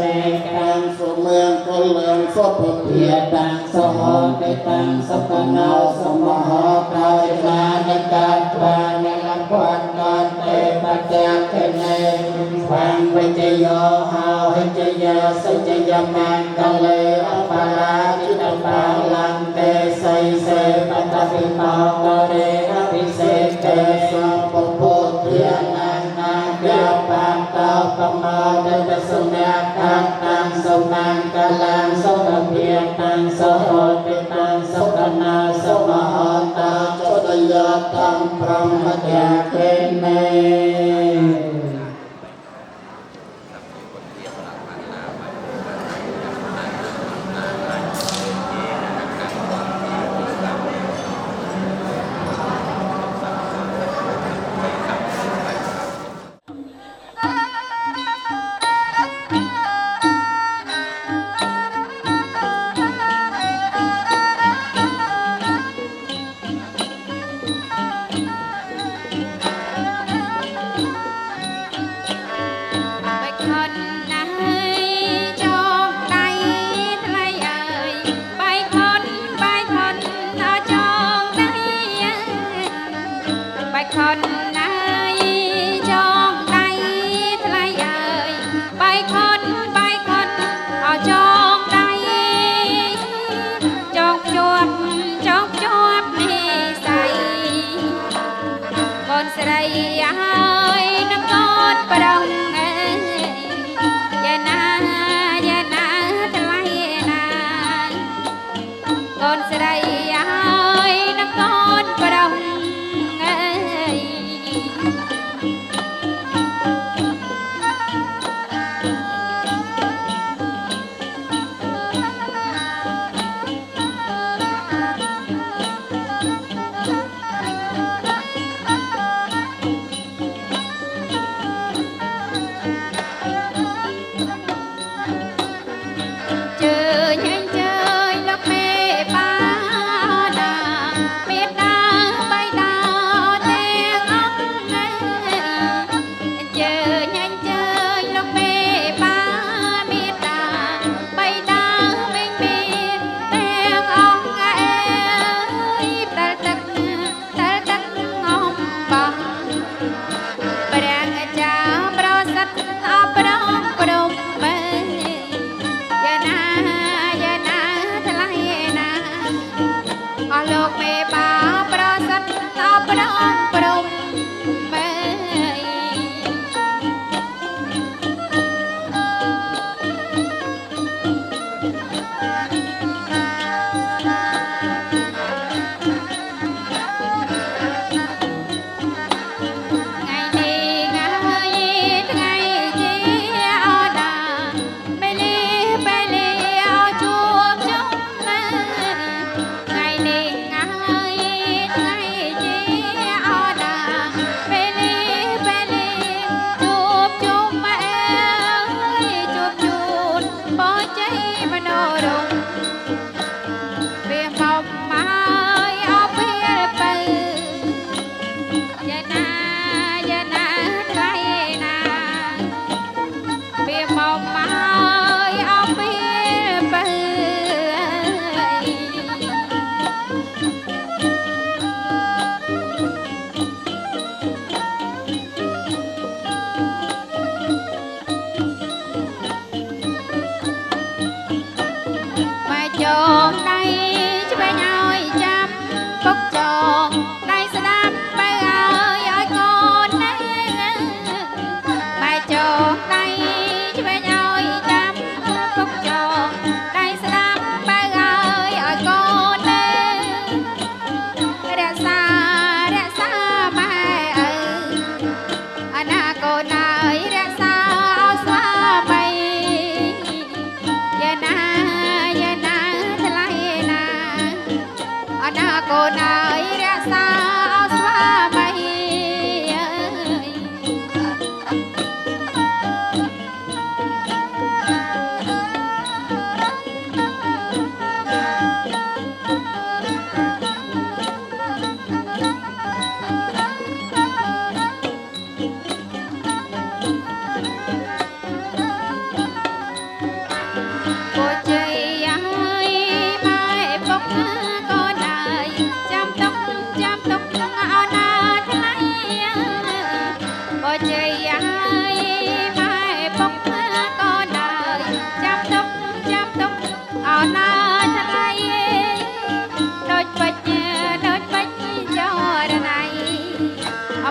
សេកាំសុមៀងកលំសុភភិតាំងសហតិតាំងសកណោសមហកោយណានិកាទវានលភ័ន្តន្តិបតិកេនេភ័ងវិជ្ជយោហោហិជ្ជយោសិជ្ជយមង្គលេអបរាជិតបាលំទេសៃសេបតវិបោករេអភិសេកេសពពុទ្ធានានាគយបាតោបមោដិតសុញ្ញាកាតាំសុមង្គលាំសុខភិតាំសហតិតាំសុខណាសមហតោចតយតាំប្រមត្យកេមេ
chơi nhanh chơi lắc mê ba កូនអើយរក្សាអស្វាមីអើយ cô chơi ai mai bốc con đời chăm tóc ao na thay cô chơi ai mai bốc con đời chăm tóc ao na thay đôi bạch cho đời này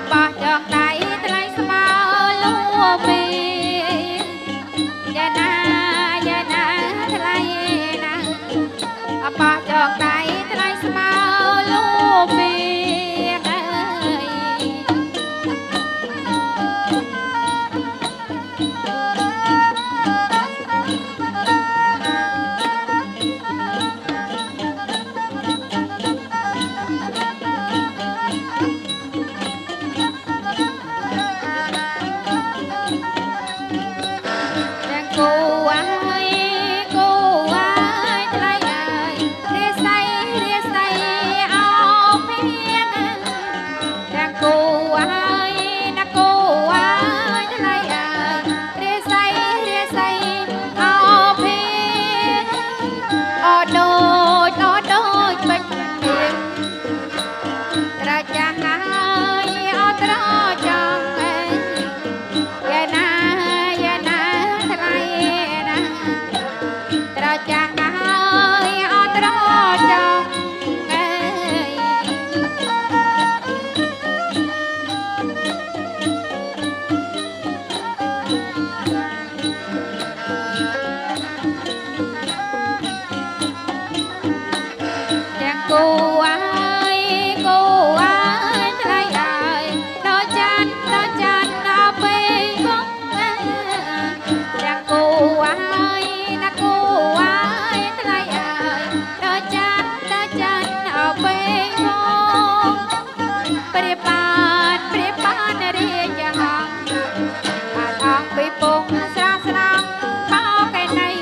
bỏ cho tay tay sao lúa bì dạ na thay na bỏ cho tay tay sao lúa bì cô ai thay ơi ria say ao phiên đang cô ai thay ơi ria say ao phiên ở đôi bạch miền ra cha ai ở đó chồng ya na thay na ra cha ai ở đó chồng cô ai thay ơi đó chan ở bên góc cô ai thay ơi đó chan ở bên góc pre pan ria chẳng thằng bị bùng sa bao cái này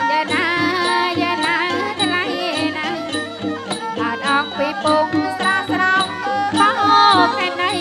ya na thay na đọc bị bùng sa bao cái này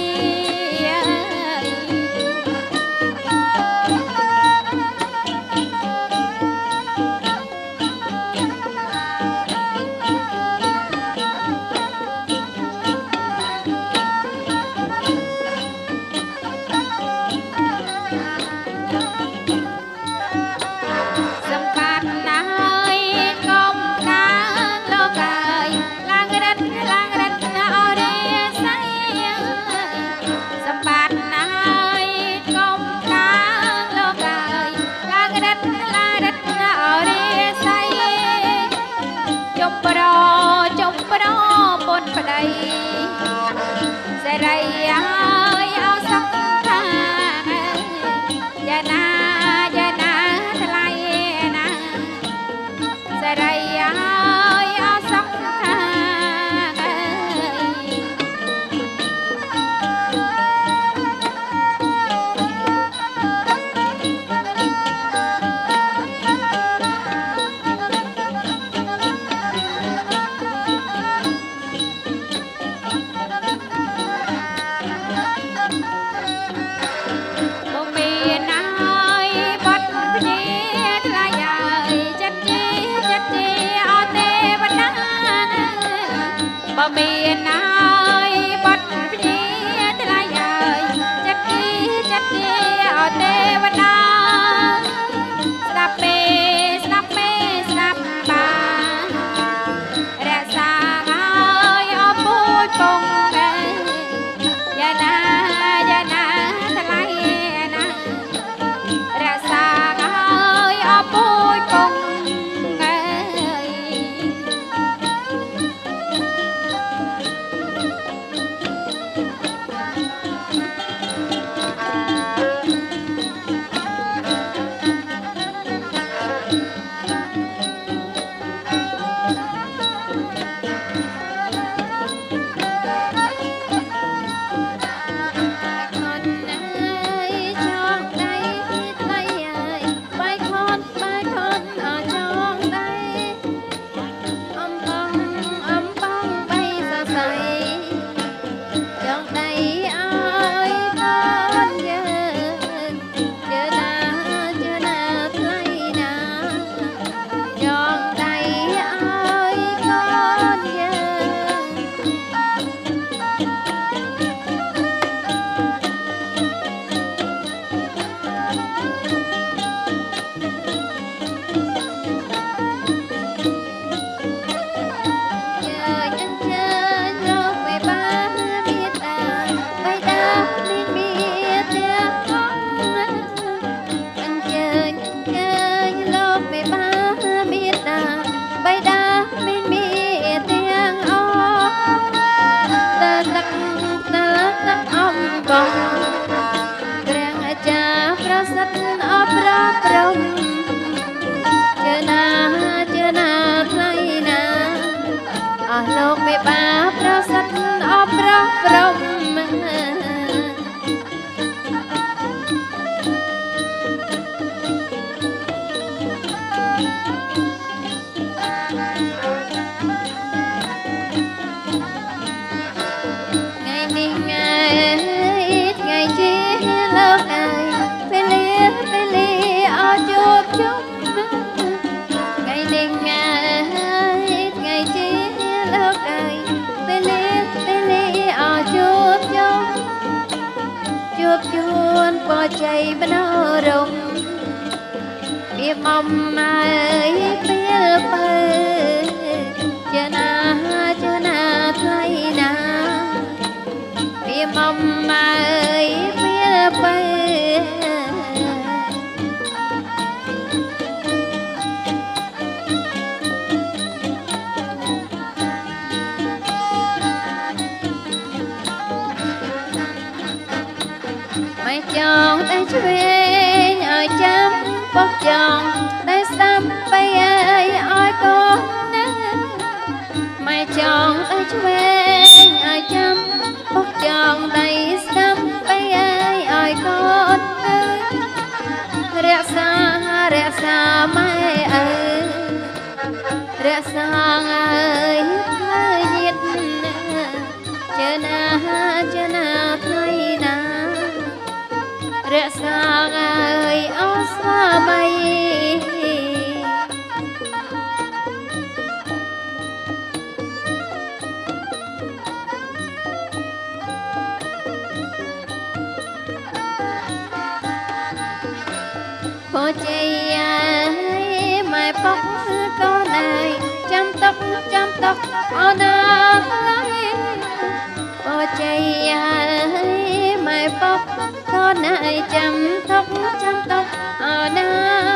chụp pro bồn đầy sẽ đầy ơi áo sắc tha ya na thay na sẽ đầy ơi áo sắc tha miền ơi bắt phía thay ơi chất kia ở tây bắc snap ba ra sang ơi ở bụi bông ya na thay na ra sang ơi ở bụi bông กไม่บาปเราสัตว์อบเราพรหม ngày đi ngày chia lâu ngày phải lia ở chụp chung ngày đi ngày chia lâu ngày phải lia ở chụp chuồn bỏ chạy bên ở rồng biết mong mai biết bơi chưa na thay na biết mong mai biết bơi mày chọn tay chuyện ở chăm bóc chọn tay xăm bay ai con mày chọn tay chuyện ở chăm bóc chọn tay xăm bay ai con rẽ xa mai ơi rẽ xa ơi nhiệt chờ na thay na rẽ xa ơi áo xa mây cô chị mày bóc con này chăm tóc ở đây cô chị mày bóc con này chăm tóc ở đây